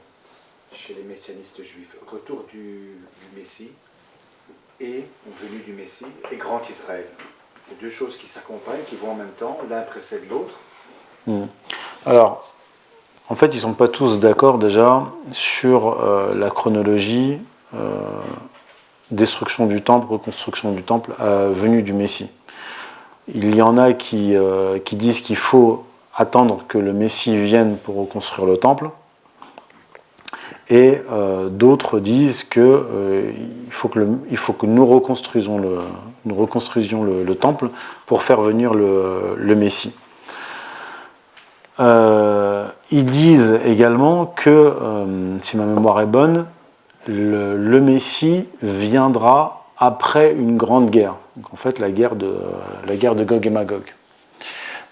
chez les messianistes juifs, retour du Messie et venue du Messie et Grand Israël. C'est deux choses qui s'accompagnent, qui vont en même temps, l'un précède l'autre. Alors, en fait, ils ne sont pas tous d'accord déjà sur la chronologie, destruction du temple, reconstruction du temple, venue du Messie. Il y en a qui disent qu'il faut attendre que le Messie vienne pour reconstruire le temple, et d'autres disent qu'il faut que nous reconstruisions le temple pour faire venir le Messie. Ils disent également que, si ma mémoire est bonne, le Messie viendra après une grande guerre. Donc en fait, la guerre de Gog et Magog.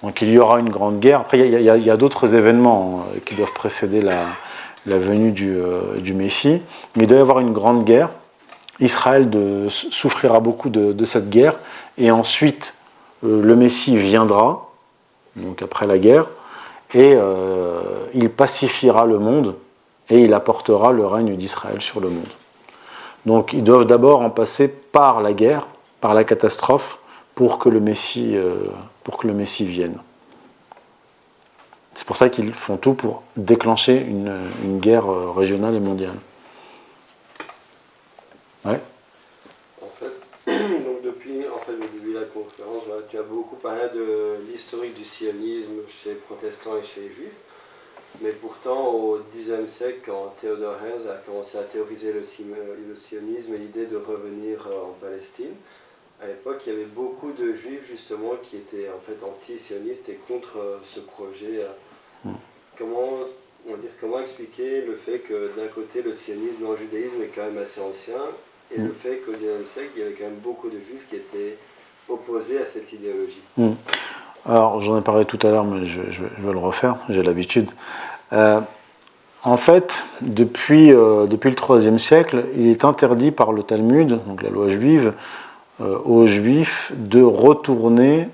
Donc il y aura une grande guerre. Après, il y a d'autres événements qui doivent précéder la venue du Messie. Mais il doit y avoir une grande guerre. Israël souffrira beaucoup de cette guerre. Et ensuite, le Messie viendra, donc après la guerre, et il pacifiera le monde et il apportera le règne d'Israël sur le monde. Donc ils doivent d'abord en passer par la guerre, par la catastrophe, pour que le Messie vienne. C'est pour ça qu'ils font tout pour déclencher une guerre régionale et mondiale. Ouais. En fait, donc depuis le début de la conférence, voilà, tu as beaucoup parlé de l'historique du sionisme chez les protestants et chez les juifs. Mais pourtant, au Xe siècle, quand Theodor Herzl a commencé à théoriser le sionisme et l'idée de revenir en Palestine, à l'époque, il y avait beaucoup de juifs justement qui étaient en fait anti-sionistes et contre ce projet. Comment expliquer le fait que d'un côté, le sionisme dans le judaïsme est quand même assez ancien, et le fait qu'au XIXe siècle, il y avait quand même beaucoup de juifs qui étaient opposés à cette idéologie. Alors, j'en ai parlé tout à l'heure, mais je vais le refaire, j'ai l'habitude. En fait, depuis le IIIe siècle, il est interdit par le Talmud, donc la loi juive, aux Juifs de retourner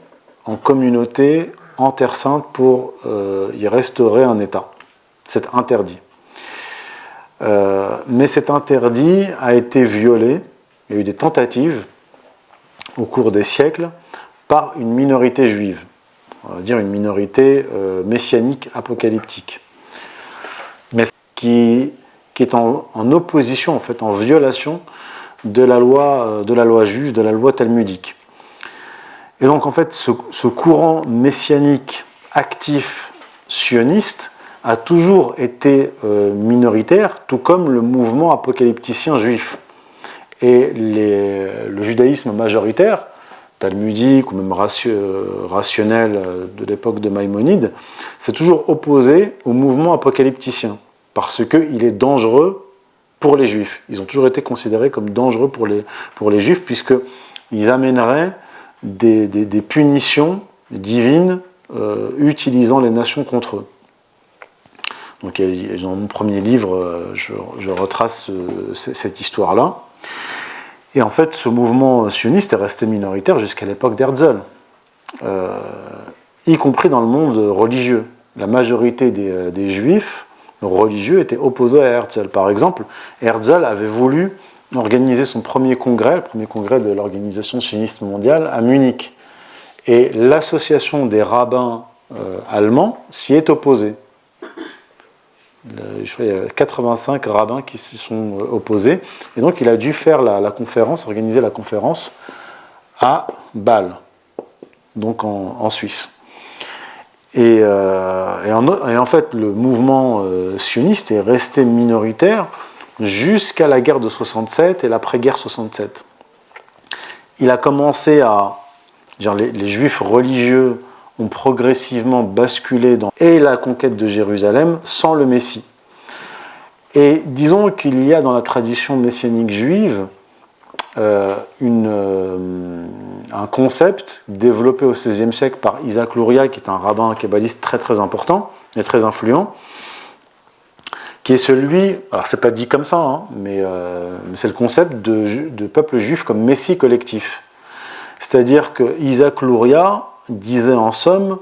en communauté en Terre Sainte pour y restaurer un État. C'est interdit. Mais cet interdit a été violé, il y a eu des tentatives au cours des siècles par une minorité juive, on va dire une minorité messianique apocalyptique, mais qui est en opposition, en fait, en violation de la loi juive, de la loi talmudique. Et donc en fait, ce courant messianique actif sioniste a toujours été minoritaire, tout comme le mouvement apocalypticien juif. Et le judaïsme majoritaire, talmudique ou même rationnel de l'époque de Maïmonide, s'est toujours opposé au mouvement apocalypticien, parce qu'il est dangereux pour les juifs. Ils ont toujours été considérés comme dangereux pour les juifs, puisqu'ils amèneraient des punitions divines utilisant les nations contre eux. Donc dans mon premier livre, je retrace cette histoire-là. Et en fait, ce mouvement sioniste est resté minoritaire jusqu'à l'époque d'Herzl, y compris dans le monde religieux. La majorité des juifs religieux étaient opposés à Herzl. Par exemple, Herzl avait voulu organiser son premier congrès, le premier congrès de l'Organisation sioniste mondiale, à Munich. Et l'association des rabbins allemands s'y est opposée. Je crois qu'il y a 85 rabbins qui s'y sont opposés. Et donc il a dû faire la conférence, organiser la conférence à Bâle, donc en Suisse. Et en fait, le mouvement sioniste est resté minoritaire jusqu'à la guerre de 67 et l'après-guerre 67. Il a commencé les juifs religieux ont progressivement basculé dans la conquête de Jérusalem sans le Messie. Et disons qu'il y a dans la tradition messianique juive un concept développé au XVIe siècle par Isaac Luria, qui est un rabbin kabbaliste très très important et très influent, qui est celui, alors c'est pas dit comme ça, hein, mais c'est le concept de peuple juif comme messie collectif. C'est-à-dire que Isaac Luria disait en somme,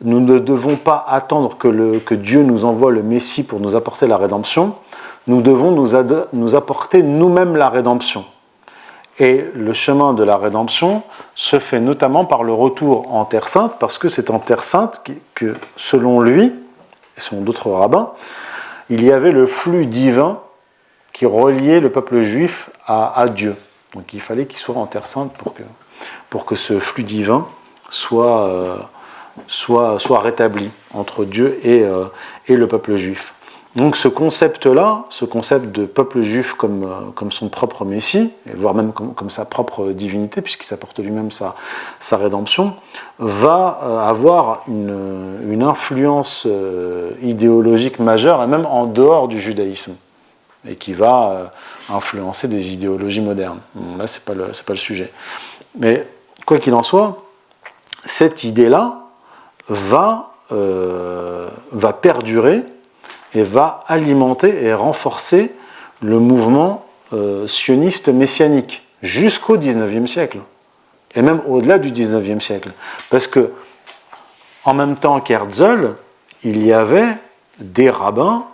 nous ne devons pas attendre que Dieu nous envoie le Messie pour nous apporter la rédemption, nous devons nous apporter nous-mêmes la rédemption. Et le chemin de la rédemption se fait notamment par le retour en Terre Sainte, parce que c'est en Terre Sainte que, selon lui, et selon d'autres rabbins, il y avait le flux divin qui reliait le peuple juif à Dieu. Donc il fallait qu'il soit en Terre Sainte pour que ce flux divin soit rétabli entre Dieu et le peuple juif. Donc ce concept-là, ce concept de peuple juif comme son propre Messie, voire même comme sa propre divinité, puisqu'il s'apporte lui-même sa rédemption, va avoir une influence idéologique majeure, et même en dehors du judaïsme, et qui va influencer des idéologies modernes. Bon, là, c'est pas le sujet. Mais quoi qu'il en soit, cette idée-là va perdurer et va alimenter et renforcer le mouvement sioniste messianique jusqu'au XIXe siècle, et même au-delà du XIXe siècle. Parce que, en même temps qu'Herzl, il y avait des rabbins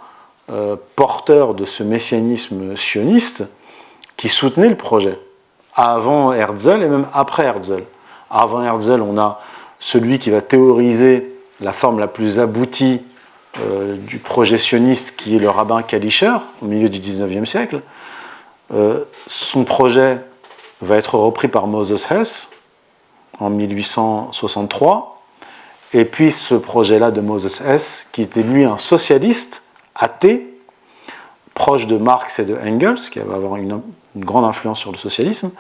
porteurs de ce messianisme sioniste qui soutenaient le projet, avant Herzl et même après Herzl. Avant Herzl, on a celui qui va théoriser la forme la plus aboutie du projet sioniste qui est le rabbin Kalischer au milieu du XIXe siècle. Son projet va être repris par Moses Hess en 1863. Et puis ce projet-là de Moses Hess, qui était lui un socialiste athée, proche de Marx et de Engels, qui va avoir une grande influence sur le socialisme,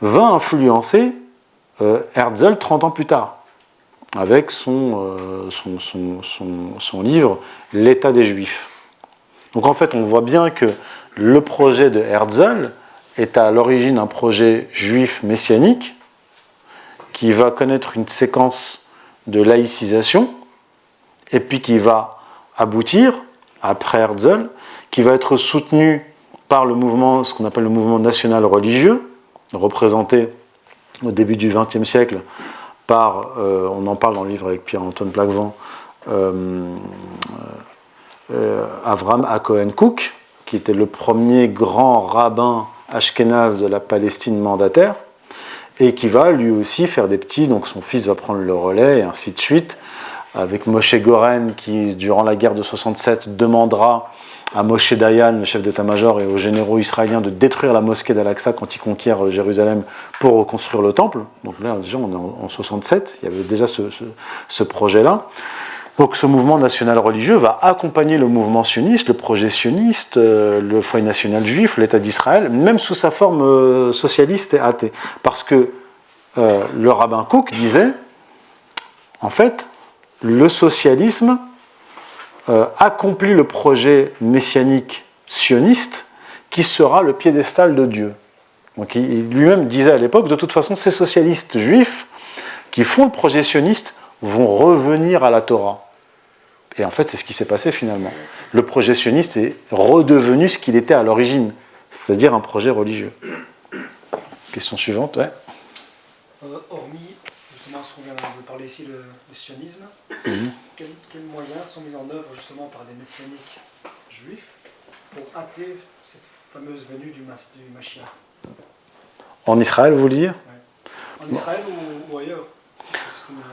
va influencer Herzl 30 ans plus tard, avec son livre « L'État des Juifs ». Donc en fait, on voit bien que le projet de Herzl est à l'origine un projet juif messianique qui va connaître une séquence de laïcisation et puis qui va aboutir, après Herzl, qui va être soutenu par le mouvement, ce qu'on appelle le mouvement national religieux, représenté au début du XXe siècle par, on en parle dans le livre avec Pierre-Antoine Plaquevent, Avraham Cohen Cook, qui était le premier grand rabbin ashkénaze de la Palestine mandataire, et qui va lui aussi faire des petits, donc son fils va prendre le relais, et ainsi de suite, avec Moshe Goren, qui, durant la guerre de 67, demandera à Moshe Dayan, le chef d'état-major, et aux généraux israéliens de détruire la mosquée d'Al-Aqsa quand ils conquièrent Jérusalem pour reconstruire le temple. Donc là, déjà, on est en 67, il y avait déjà ce projet-là. Donc ce mouvement national religieux va accompagner le mouvement sioniste, le projet sioniste, le foyer national juif, l'État d'Israël, même sous sa forme socialiste et athée. Parce que le rabbin Kook disait, en fait, le socialisme accomplit le projet messianique sioniste qui sera le piédestal de Dieu. Donc il lui-même disait à l'époque, de toute façon, ces socialistes juifs qui font le projet sioniste vont revenir à la Torah. Et en fait, c'est ce qui s'est passé finalement. Le projet sioniste est redevenu ce qu'il était à l'origine, c'est-à-dire un projet religieux. Question suivante, ouais. Hormis justement ce qu'on vient de parler ici, le sionisme, quels moyens sont mis en œuvre justement par les messianiques juifs pour hâter cette fameuse venue du Mashiach? En Israël, vous voulez dire? Ouais. En Israël ou ailleurs?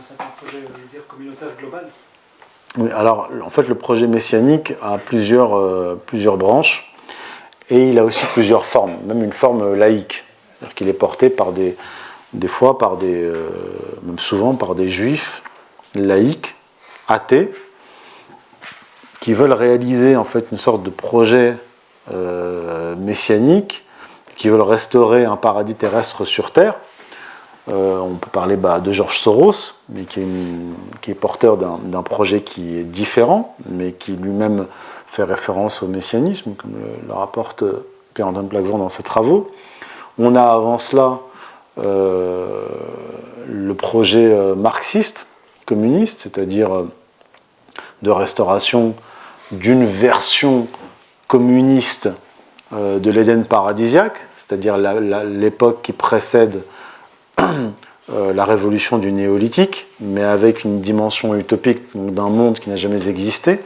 C'est un projet communautaire global. Oui, alors en fait le projet messianique a plusieurs branches et il a aussi plusieurs formes, même une forme laïque. C'est-à-dire qu'il est porté par même souvent par des juifs laïcs, athées, qui veulent réaliser en fait une sorte de projet messianique, qui veulent restaurer un paradis terrestre sur terre. On peut parler de George Soros, mais qui est porteur d'un projet qui est différent, mais qui lui-même fait référence au messianisme, comme le rapporte Pierre-Antoine Plaquevent dans ses travaux. On a avant cela le projet marxiste, communiste, c'est-à-dire de restauration d'une version communiste de l'Éden paradisiaque, c'est-à-dire l'époque qui précède la révolution du néolithique, mais avec une dimension utopique d'un monde qui n'a jamais existé,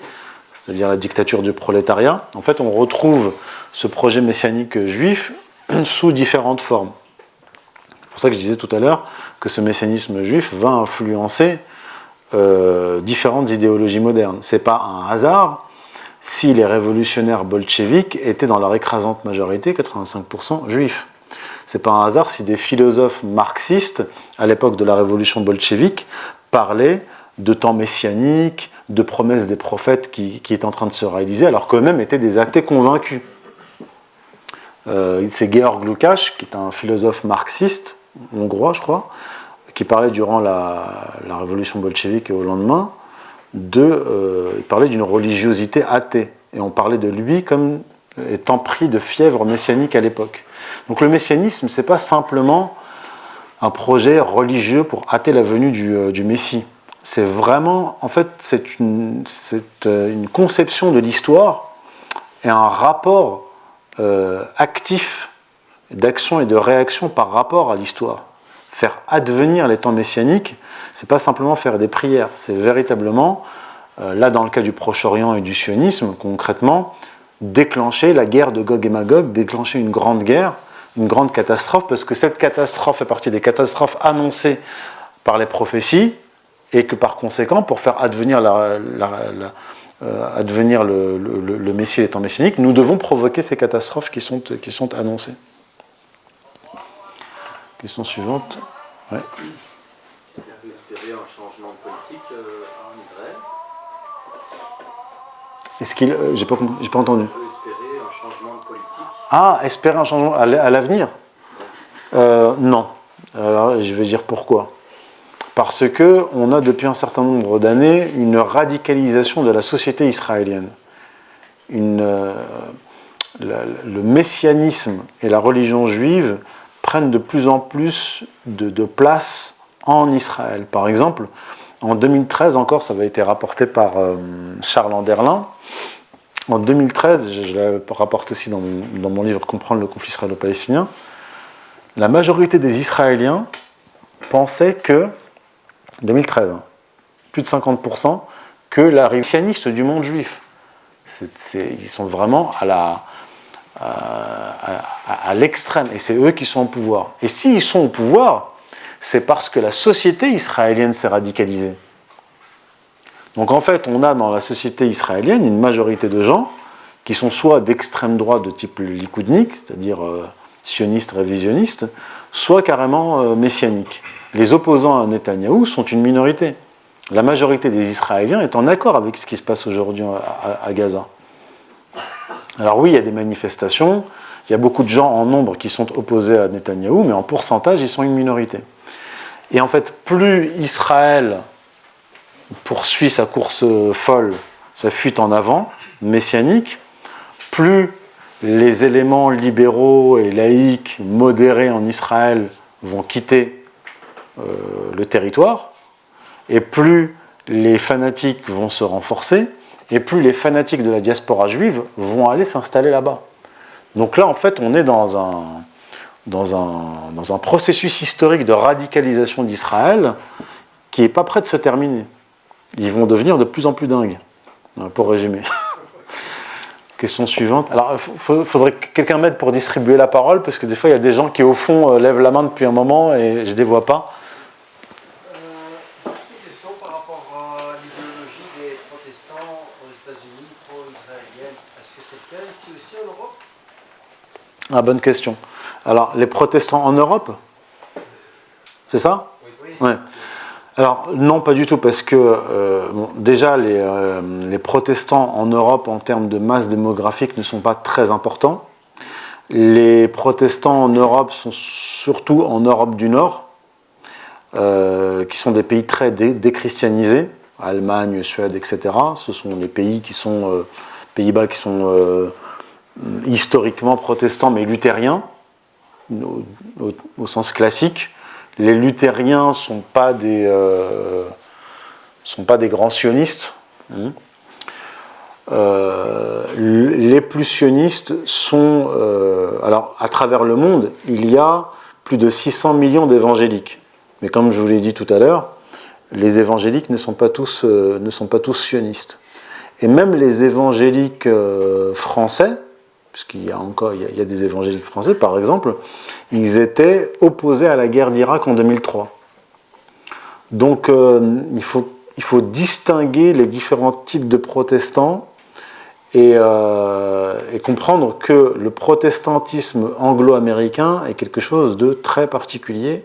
c'est-à-dire la dictature du prolétariat. En fait, on retrouve ce projet messianique juif sous différentes formes. C'est pour ça que je disais tout à l'heure que ce messianisme juif va influencer différentes idéologies modernes. Ce n'est pas un hasard si les révolutionnaires bolcheviques étaient dans leur écrasante majorité, 85% juifs. Ce n'est pas un hasard si des philosophes marxistes, à l'époque de la révolution bolchevique, parlaient de temps messianique, de promesses des prophètes qui étaient en train de se réaliser, alors qu'eux-mêmes étaient des athées convaincus. C'est Georg Lukács, qui est un philosophe marxiste, hongrois je crois, qui parlait durant la révolution bolchevique et au lendemain, il parlait d'une religiosité athée. Et on parlait de lui comme étant pris de fièvre messianique à l'époque. Donc le messianisme, ce n'est pas simplement un projet religieux pour hâter la venue du Messie. C'est vraiment, en fait, c'est une conception de l'histoire et un rapport actif d'action et de réaction par rapport à l'histoire. Faire advenir les temps messianiques, c'est pas simplement faire des prières, c'est véritablement, là dans le cas du Proche-Orient et du sionisme, concrètement, déclencher la guerre de Gog et Magog, déclencher une grande guerre, une grande catastrophe, parce que cette catastrophe fait partie des catastrophes annoncées par les prophéties et que par conséquent, pour faire advenir advenir le Messie et les temps messianiques, nous devons provoquer ces catastrophes qui sont annoncées. Question suivante. Ouais. Est-ce qu'on peut espérer un changement de politique en Israël? Est-ce qu'il... j'ai pas entendu. On peut espérer un changement de politique? Ah, espérer un changement à l'avenir? Non. Alors, je vais dire pourquoi. Parce qu'on a depuis un certain nombre d'années une radicalisation de la société israélienne. Le messianisme et la religion juive prennent de plus en plus de place en Israël. Par exemple, en 2013 encore, ça avait été rapporté par Charles Anderlin. En 2013, je le rapporte aussi dans mon livre « Comprendre le conflit israélo-palestinien », la majorité des Israéliens pensaient que, 2013, plus de 50%, que la messianiste du monde juif. Ils sont vraiment à l'extrême, et c'est eux qui sont au pouvoir. Et s'ils sont au pouvoir, c'est parce que la société israélienne s'est radicalisée. Donc en fait, on a dans la société israélienne une majorité de gens qui sont soit d'extrême droite de type likoudnik, c'est-à-dire sionistes, révisionnistes, soit carrément messianiques. Les opposants à Netanyahou sont une minorité. La majorité des Israéliens est en accord avec ce qui se passe aujourd'hui à Gaza. Alors oui, il y a des manifestations, il y a beaucoup de gens en nombre qui sont opposés à Netanyahou, mais en pourcentage, ils sont une minorité. Et en fait, plus Israël poursuit sa course folle, sa fuite en avant, messianique, plus les éléments libéraux et laïques modérés en Israël vont quitter le territoire, et plus les fanatiques vont se renforcer, et plus les fanatiques de la diaspora juive vont aller s'installer là-bas. Donc là, en fait, on est dans un processus historique de radicalisation d'Israël qui n'est pas prêt de se terminer. Ils vont devenir de plus en plus dingues, pour résumer. Question suivante. Alors, il faudrait que quelqu'un m'aide pour distribuer la parole, parce que des fois, il y a des gens qui, au fond, lèvent la main depuis un moment et je ne les vois pas. Juste une question par rapport à l'idéologie des protestants aux États-Unis, pro-israélienne. Est-ce que c'est le cas ici aussi en Europe? Ah, bonne question. Alors, les protestants en Europe, c'est ça? Oui. Ouais. Alors, non, pas du tout, parce que déjà, les protestants en Europe, en termes de masse démographique, ne sont pas très importants. Les protestants en Europe sont surtout en Europe du Nord, qui sont des pays très déchristianisés, Allemagne, Suède, etc. Ce sont les pays qui sont, Pays-Bas, qui sont historiquement protestants, mais luthériens, au sens classique. Les luthériens ne sont pas des grands sionistes. Les plus sionistes sont... alors, à travers le monde, il y a plus de 600 millions d'évangéliques. Mais comme je vous l'ai dit tout à l'heure, les évangéliques ne sont pas tous sionistes. Et même les évangéliques français, puisqu'il y a des évangéliques français, par exemple, ils étaient opposés à la guerre d'Irak en 2003. Donc, il faut distinguer les différents types de protestants et comprendre que le protestantisme anglo-américain est quelque chose de très particulier,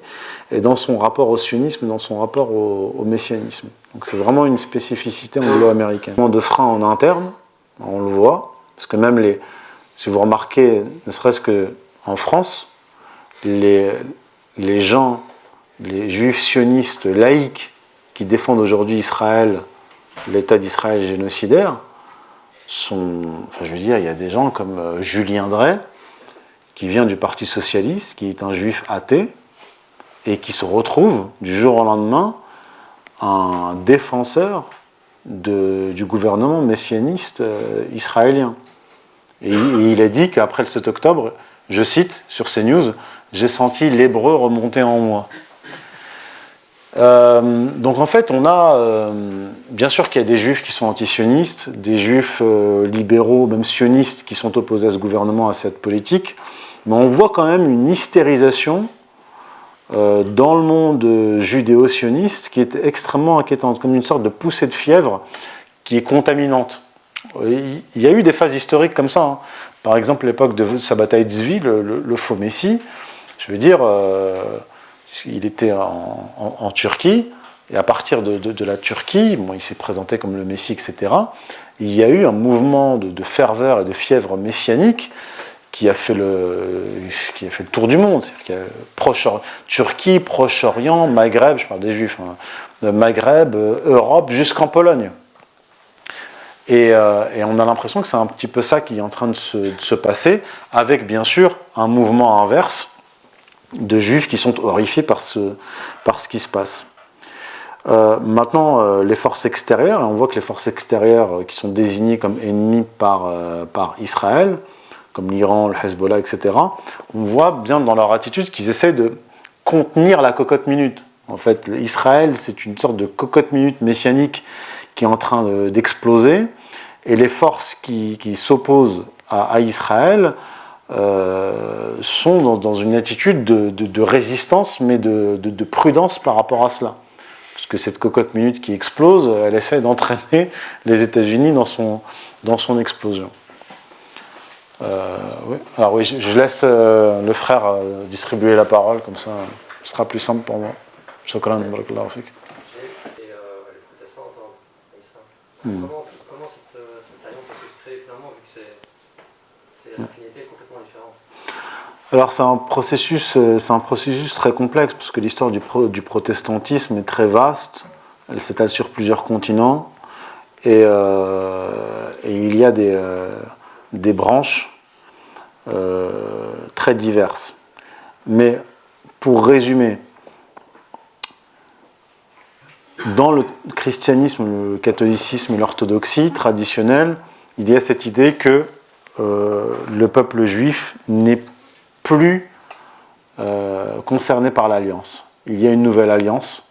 et dans son rapport au sionisme, dans son rapport au messianisme. Donc, c'est vraiment une spécificité anglo-américaine. De frein en interne, on le voit, parce que même si vous remarquez, ne serait-ce qu'en France, les gens, les juifs sionistes laïcs qui défendent aujourd'hui Israël, l'État d'Israël génocidaire, il y a des gens comme Julien Drey, qui vient du Parti Socialiste, qui est un juif athée, et qui se retrouve du jour au lendemain un défenseur du gouvernement messianiste israélien. Et il a dit qu'après le 7 octobre, je cite sur CNews, « J'ai senti l'hébreu remonter en moi ». Donc en fait, on a, bien sûr qu'il y a des juifs qui sont anti-sionistes, des juifs libéraux, même sionistes, qui sont opposés à ce gouvernement, à cette politique, mais on voit quand même une hystérisation dans le monde judéo-sioniste qui est extrêmement inquiétante, comme une sorte de poussée de fièvre qui est contaminante. Il y a eu des phases historiques comme ça. Hein. Par exemple, l'époque de sa bataille de Zvi, le faux Messie, je veux dire, il était en Turquie, et à partir de la Turquie, bon, il s'est présenté comme le Messie, etc. Il y a eu un mouvement de ferveur et de messianique qui a fait le tour du monde. Turquie, Proche-Orient, Maghreb, je parle des Juifs, hein, Maghreb, Europe, jusqu'en Pologne. Et on a l'impression que c'est un petit peu ça qui est en train de se passer, avec bien sûr un mouvement inverse de Juifs qui sont horrifiés par ce qui se passe. Maintenant, les forces extérieures, et on voit que les forces extérieures qui sont désignées comme ennemies par Israël, comme l'Iran, le Hezbollah, etc., on voit bien dans leur attitude qu'ils essaient de contenir la cocotte minute. En fait, Israël, c'est une sorte de cocotte minute messianique qui est en train d'exploser, et les forces qui s'opposent à Israël sont dans une attitude de résistance, mais de prudence par rapport à cela. Parce que cette cocotte minute qui explose, elle essaie d'entraîner les États-Unis dans son explosion. Oui. Alors oui, je laisse le frère distribuer la parole, comme ça ce sera plus simple pour moi. Shukran, barakallahu fik. Et les protestants entendent Israël. Comment cette alliance a pu se créer finalement, vu que c'est une affinité complètement différente? Alors c'est un processus très complexe, parce que l'histoire du protestantisme est très vaste, elle s'étale sur plusieurs continents, et il y a des branches très diverses. Mais pour résumer, dans le christianisme, le catholicisme et l'orthodoxie traditionnelle, il y a cette idée que le peuple juif n'est plus concerné par l'alliance. Il y a une nouvelle alliance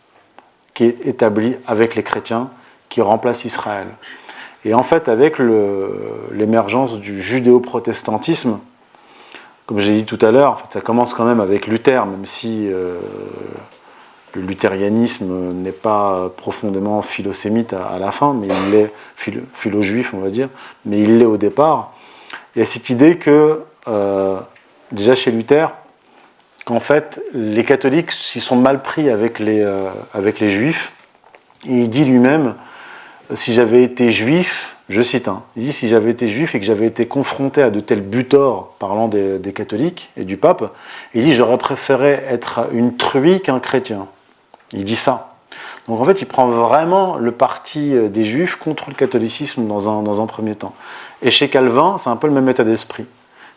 qui est établie avec les chrétiens, qui remplace Israël. Et en fait, avec l'émergence du judéo-protestantisme, comme j'ai dit tout à l'heure, en fait, ça commence quand même avec Luther, même si le luthérianisme n'est pas profondément philosémite à la fin, mais il l'est philo-juif, on va dire, mais il l'est au départ. Il y a cette idée que, déjà chez Luther, qu'en fait, les catholiques s'y sont mal pris avec les juifs, et il dit lui-même, si j'avais été juif, je cite, il dit, si j'avais été juif et que j'avais été confronté à de tels butors, parlant des catholiques et du pape, il dit, j'aurais préféré être une truie qu'un chrétien. Il dit ça. Donc en fait, il prend vraiment le parti des juifs contre le catholicisme dans un premier temps. Et chez Calvin, c'est un peu le même état d'esprit.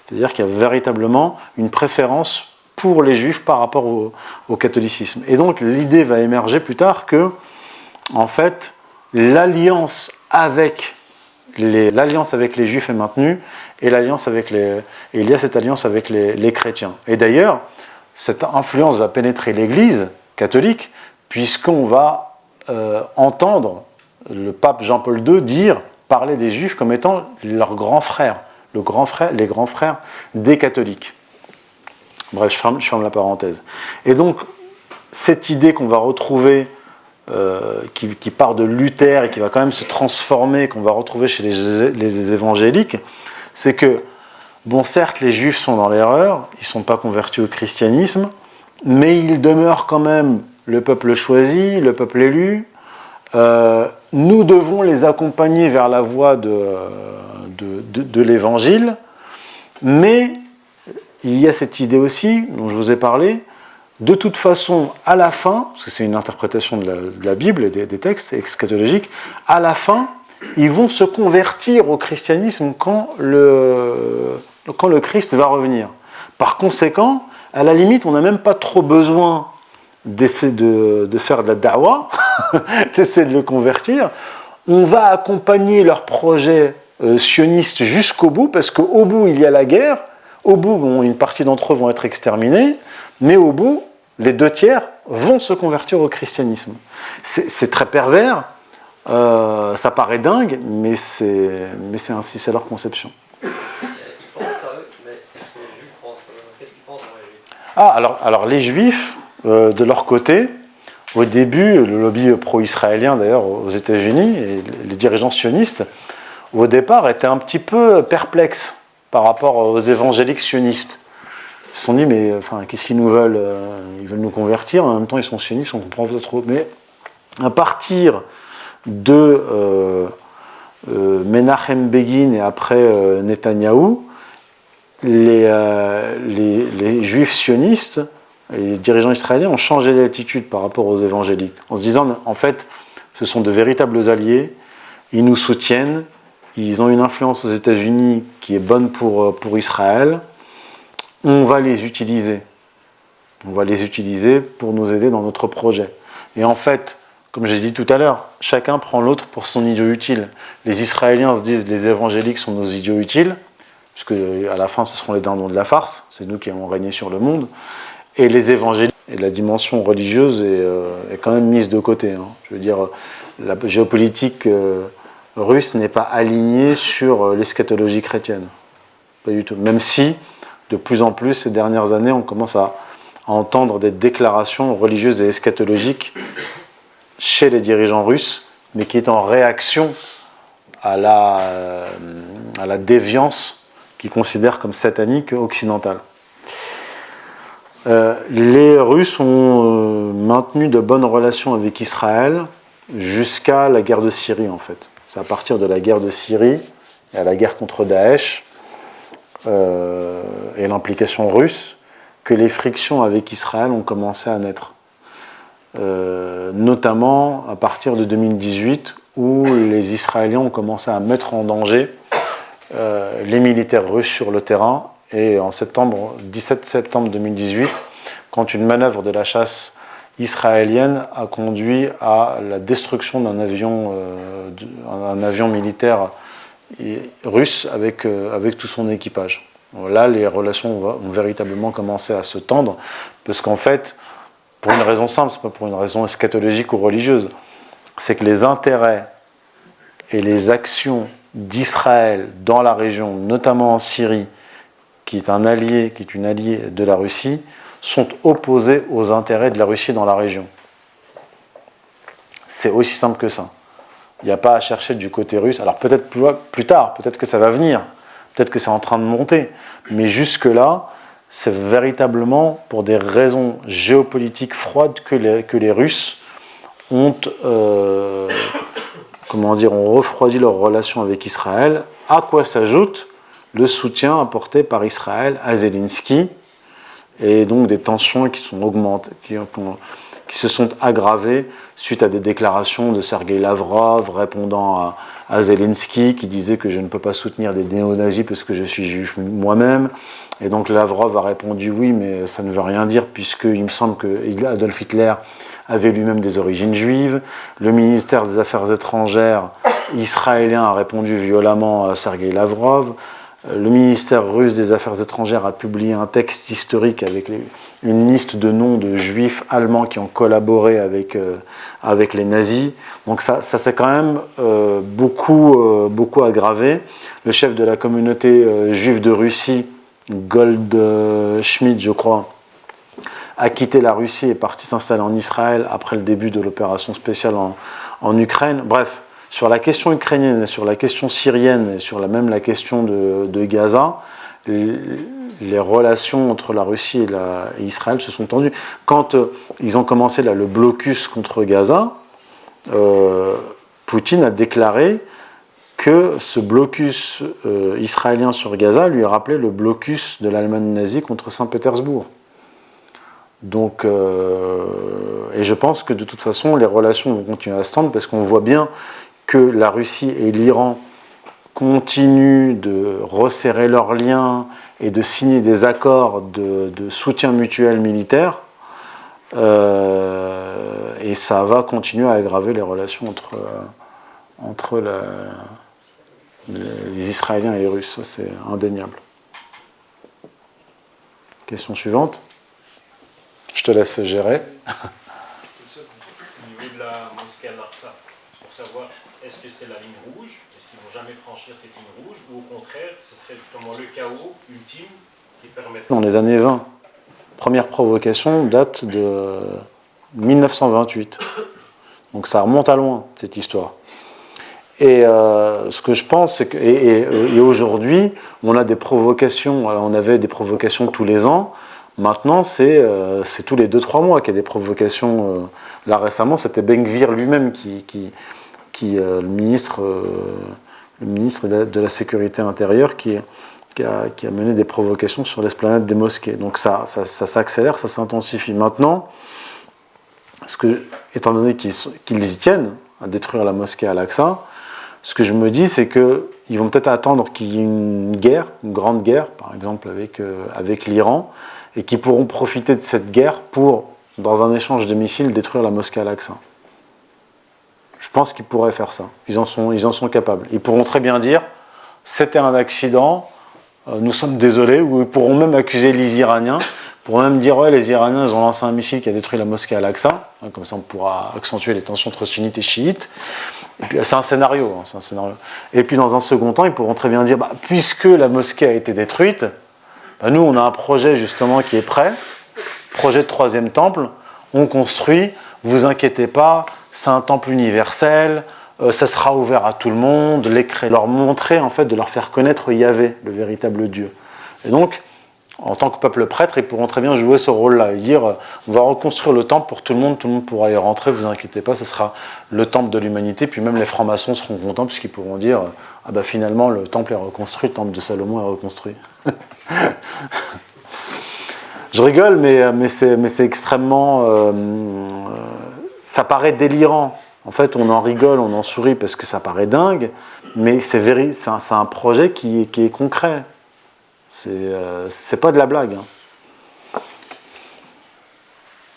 C'est-à-dire qu'il y a véritablement une préférence pour les juifs par rapport au catholicisme. Et donc l'idée va émerger plus tard que, en fait, l'alliance avec les juifs est maintenue, et il y a cette alliance avec les chrétiens. Et d'ailleurs, cette influence va pénétrer l'Église catholique, puisqu'on va entendre le pape Jean-Paul II parler des Juifs comme étant leurs grands frères, les grands frères des catholiques. Bref, je ferme la parenthèse. Et donc, cette idée qu'on va retrouver, qui part de Luther et qui va quand même se transformer, qu'on va retrouver chez les évangéliques, c'est que, bon, certes, les Juifs sont dans l'erreur, ils ne sont pas convertis au christianisme, mais ils demeurent quand même le peuple choisi, le peuple élu. Nous devons les accompagner vers la voie de l'évangile, mais il y a cette idée aussi, dont je vous ai parlé, de toute façon, à la fin, parce que c'est une interprétation de la Bible et des textes eschatologiques, à la fin, ils vont se convertir au christianisme quand le Christ va revenir. Par conséquent, à la limite, on n'a même pas trop besoin d'essayer de faire de la da'wa, d'essayer de le convertir. On va accompagner leur projet sioniste jusqu'au bout, parce qu'au bout, il y a la guerre. Au bout, bon, une partie d'entre eux vont être exterminés, mais au bout, les 2/3 vont se convertir au christianisme. C'est très pervers, ça paraît dingue, mais c'est ainsi, c'est leur conception. Ils pensent à eux, mais qu'est-ce que les Juifs pensent? Qu'est-ce qu'ils pensent dans les Juifs? Alors les Juifs, de leur côté, au début, le lobby pro-israélien d'ailleurs aux États-Unis et les dirigeants sionistes, au départ, étaient un petit peu perplexes par rapport aux évangéliques sionistes. Ils se sont dit, mais enfin, qu'est-ce qu'ils nous veulent? Ils veulent nous convertir, en même temps ils sont sionistes, on ne comprend pas trop. Mais à partir de Menachem Begin et après Netanyahou, les juifs sionistes, les dirigeants israéliens ont changé d'attitude par rapport aux évangéliques, en se disant, en fait, ce sont de véritables alliés, ils nous soutiennent, ils ont une influence aux États-Unis qui est bonne pour Israël, on va les utiliser. On va les utiliser pour nous aider dans notre projet. Et en fait, comme j'ai dit tout à l'heure, chacun prend l'autre pour son idiot utile. Les Israéliens se disent, les évangéliques sont nos idiots utiles, puisque à la fin, ce seront les dindons de la farce, c'est nous qui allons régner sur le monde. Et les évangéliques, et la dimension religieuse est quand même mise de côté. Hein. Je veux dire, la géopolitique russe n'est pas alignée sur l'eschatologie chrétienne. Pas du tout. Même si, de plus en plus, ces dernières années, on commence à entendre des déclarations religieuses et eschatologiques chez les dirigeants russes, mais qui est en réaction à la déviance qu'ils considèrent comme satanique occidentale. Les Russes ont maintenu de bonnes relations avec Israël jusqu'à la guerre de Syrie, en fait. C'est à partir de la guerre de Syrie et à la guerre contre Daesh et l'implication russe que les frictions avec Israël ont commencé à naître. Notamment à partir de 2018, où les Israéliens ont commencé à mettre en danger les militaires russes sur le terrain. Et en 17 septembre 2018, quand une manœuvre de la chasse israélienne a conduit à la destruction d'un avion militaire russe avec tout son équipage. Là, les relations ont véritablement commencé à se tendre, parce qu'en fait, pour une raison simple, c'est pas pour une raison eschatologique ou religieuse, c'est que les intérêts et les actions d'Israël dans la région, notamment en Syrie, qui est une alliée de la Russie, sont opposés aux intérêts de la Russie dans la région. C'est aussi simple que ça. Il n'y a pas à chercher du côté russe. Alors peut-être plus tard, peut-être que ça va venir, peut-être que c'est en train de monter, mais jusque-là, c'est véritablement pour des raisons géopolitiques froides que les Russes ont refroidi leurs relations avec Israël, à quoi s'ajoute le soutien apporté par Israël à Zelensky, et donc des tensions qui sont augmentées, qui se sont aggravées suite à des déclarations de Sergueï Lavrov répondant à Zelensky, qui disait que je ne peux pas soutenir des néo-nazis parce que je suis juif moi-même. Et donc Lavrov a répondu oui, mais ça ne veut rien dire, puisqu'il me semble que Adolf Hitler avait lui-même des origines juives. Le ministère des Affaires étrangères israélien a répondu violemment à Sergueï Lavrov. Le ministère russe des Affaires étrangères a publié un texte historique avec une liste de noms de juifs allemands qui ont collaboré avec les nazis. Donc ça s'est quand même beaucoup aggravé. Le chef de la communauté juive de Russie, Goldschmidt, je crois, a quitté la Russie et est parti s'installer en Israël après le début de l'opération spéciale en Ukraine. Bref, sur la question ukrainienne, sur la question syrienne et sur même la question de Gaza, les relations entre la Russie et Israël se sont tendues. Quand ils ont commencé le blocus contre Gaza, Poutine a déclaré que ce blocus israélien sur Gaza lui rappelait le blocus de l'Allemagne nazie contre Saint-Pétersbourg. Donc, et je pense que de toute façon, les relations vont continuer à se tendre, parce qu'on voit bien que la Russie et l'Iran continuent de resserrer leurs liens et de signer des accords de soutien mutuel militaire, et ça va continuer à aggraver les relations entre les Israéliens et les Russes, ça c'est indéniable. Question suivante. Je te laisse gérer. Au niveau de la mosquée Al-Aqsa, c'est pour savoir, est-ce que c'est la ligne rouge, est-ce qu'ils ne vont jamais franchir cette ligne rouge, ou au contraire, ce serait justement le chaos ultime qui permettrait... Dans les années 20, première provocation date de 1928. Donc ça remonte à loin, cette histoire. Et ce que je pense, c'est que et aujourd'hui, on a des provocations. Alors, on avait des provocations tous les ans. Maintenant, c'est tous les 2-3 mois qu'il y a des provocations. Là, récemment, c'était Ben Gvir lui-même le ministre de la Sécurité intérieure qui a mené des provocations sur l'esplanade des mosquées. Donc ça s'accélère, ça s'intensifie. Maintenant, étant donné qu'ils y tiennent à détruire la mosquée à Al-Aqsa, ce que je me dis, c'est qu'ils vont peut-être attendre qu'il y ait une guerre, une grande guerre, par exemple avec l'Iran, et qu'ils pourront profiter de cette guerre pour, dans un échange de missiles, détruire la mosquée Al-Aqsa. Je pense qu'ils pourraient faire ça. Ils en sont capables. Ils pourront très bien dire « c'était un accident, nous sommes désolés », ou ils pourront même accuser les Iraniens, pourront même dire « ouais, les Iraniens, ils ont lancé un missile qui a détruit la mosquée Al-Aqsa », comme ça on pourra accentuer les tensions entre sunnites et chiites. Et puis c'est un scénario, Et puis dans un second temps, ils pourront très bien dire puisque la mosquée a été détruite, nous on a un projet justement qui est prêt, projet de 3e temple, on construit, vous inquiétez pas, c'est un temple universel, ça sera ouvert à tout le monde, leur montrer en fait, de leur faire connaître Yahvé, le véritable Dieu. Et donc, en tant que peuple prêtre, ils pourront très bien jouer ce rôle-là et dire on va reconstruire le temple pour tout le monde pourra y rentrer, vous inquiétez pas, ce sera le temple de l'humanité, puis même les francs-maçons seront contents puisqu'ils pourront dire finalement le temple est reconstruit, le temple de Salomon est reconstruit. Je rigole, mais c'est extrêmement... ça paraît délirant. En fait, on en rigole, on en sourit parce que ça paraît dingue, mais c'est un projet qui est concret. C'est pas de la blague.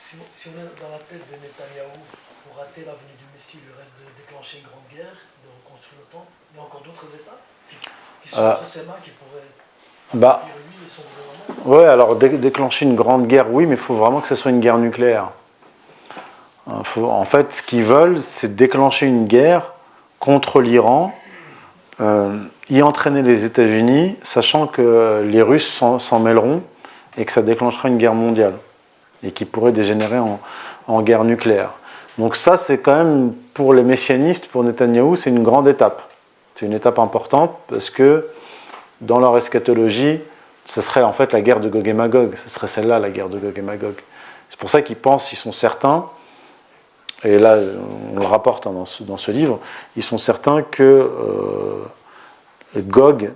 Si on est dans la tête de Netanyahou, pour rater la venue du Messie, il lui reste de déclencher une grande guerre, de reconstruire le temple. Il y a encore d'autres étapes qui sont entre ses mains, qui pourraient accomplir lui et son gouvernement. Ouais, alors déclencher une grande guerre, oui, mais il faut vraiment que ce soit une guerre nucléaire. En fait, ce qu'ils veulent, c'est déclencher une guerre contre l'Iran, y entraîner les États-Unis, sachant que les Russes s'en mêleront et que ça déclenchera une guerre mondiale et qui pourrait dégénérer en guerre nucléaire. Donc ça, c'est quand même, pour les messianistes, pour Netanyahou, c'est une grande étape. C'est une étape importante parce que dans leur eschatologie, ce serait en fait la guerre de Gog et Magog. Ce serait celle-là, la guerre de Gog et Magog. C'est pour ça qu'ils pensent, ils sont certains, et là on le rapporte dans ce livre, ils sont certains que Gog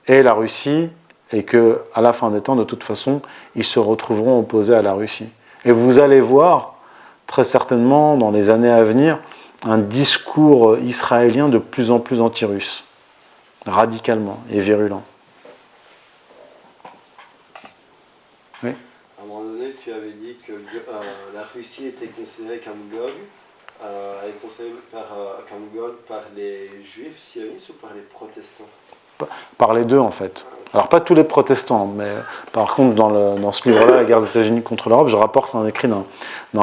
est la Russie et qu'à la fin des temps, de toute façon, ils se retrouveront opposés à la Russie. Et vous allez voir, très certainement, dans les années à venir, un discours israélien de plus en plus anti-russe, radicalement et virulent. Oui. À un moment donné, tu avais dit que la Russie était considérée comme Gog. Elle est considérée comme Gog par les juifs sionistes ou par les protestants? Par les deux, en fait. Alors, pas tous les protestants, mais par contre, dans ce livre-là, La guerre des États-Unis contre l'Europe, je rapporte un écrit d'un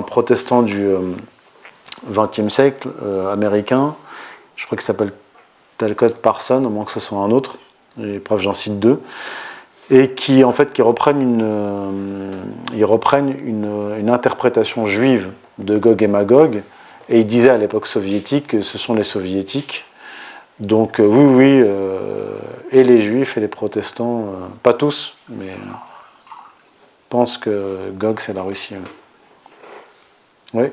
protestant du XXe siècle, américain, je crois qu'il s'appelle Talcott Parson, au moins que ce soit un autre, et bref, j'en cite deux, et qui reprennent une interprétation juive de Gog et Magog, et il disait à l'époque soviétique que ce sont les soviétiques. Donc oui, et les juifs et les protestants, pas tous, mais pensent que Gog c'est la Russie. Oui.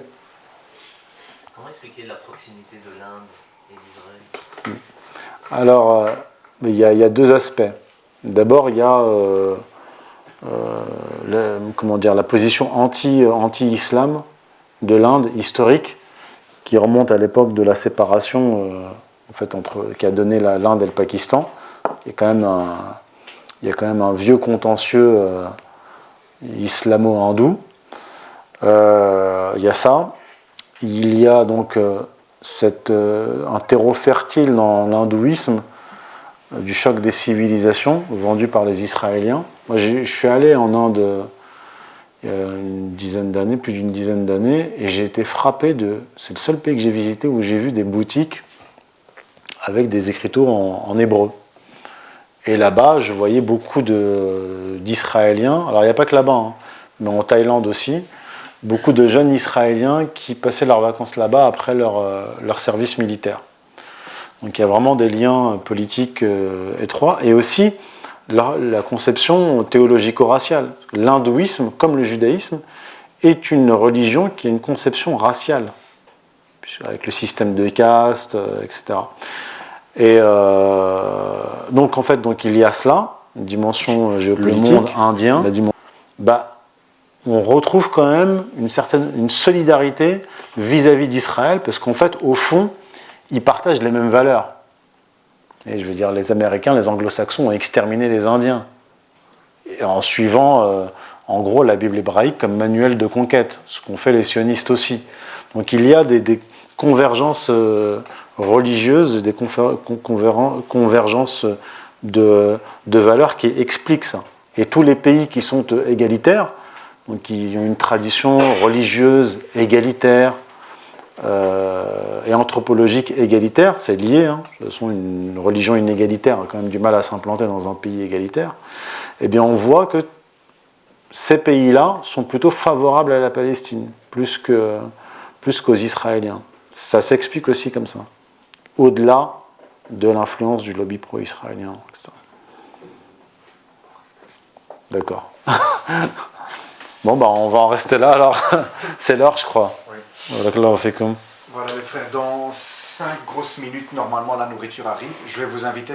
Comment expliquer la proximité de l'Inde et d'Israël? Alors, il y a deux aspects. D'abord, il y a la position anti-islam de l'Inde historique, qui remonte à l'époque de la séparation qui a donné l'Inde et le Pakistan. Il y a quand même un vieux contentieux islamo-hindou. Il y a ça. Il y a donc un terreau fertile dans l'hindouisme du choc des civilisations vendu par les Israéliens. Moi, je suis allé en Inde il y a plus d'une dizaine d'années, et j'ai été frappé c'est le seul pays que j'ai visité où j'ai vu des boutiques avec des écritures en hébreu. Et là-bas, je voyais beaucoup d'Israéliens. Alors, il n'y a pas que là-bas, mais en Thaïlande aussi, beaucoup de jeunes Israéliens qui passaient leurs vacances là-bas après leur service militaire. Donc il y a vraiment des liens politiques étroits, et aussi la conception théologico-raciale. L'hindouisme, comme le judaïsme, est une religion qui a une conception raciale, avec le système de caste, etc. Et donc en fait, il y a cela, une dimension géopolitique, le monde indien, on retrouve quand même une solidarité vis-à-vis d'Israël, parce qu'en fait, au fond, ils partagent les mêmes valeurs. Et je veux dire, les Américains, les Anglo-Saxons ont exterminé les Indiens, et en suivant, en gros, la Bible hébraïque comme manuel de conquête, ce qu'ont fait les sionistes aussi. Donc il y a des convergences religieuses, des convergences de valeurs qui expliquent ça. Et tous les pays qui sont égalitaires, donc qui ont une tradition religieuse égalitaire et anthropologique égalitaire, c'est lié, hein. De toute façon, une religion inégalitaire a quand même du mal à s'implanter dans un pays égalitaire. Eh bien, on voit que ces pays-là sont plutôt favorables à la Palestine, plus qu'aux Israéliens. Ça s'explique aussi comme ça, au-delà de l'influence du lobby pro-israélien, etc. D'accord. Bon, on va en rester là alors. C'est l'heure, je crois. Oui. Donc là, on fait comme. Voilà les frères, dans 5 grosses minutes, normalement la nourriture arrive. Je vais vous inviter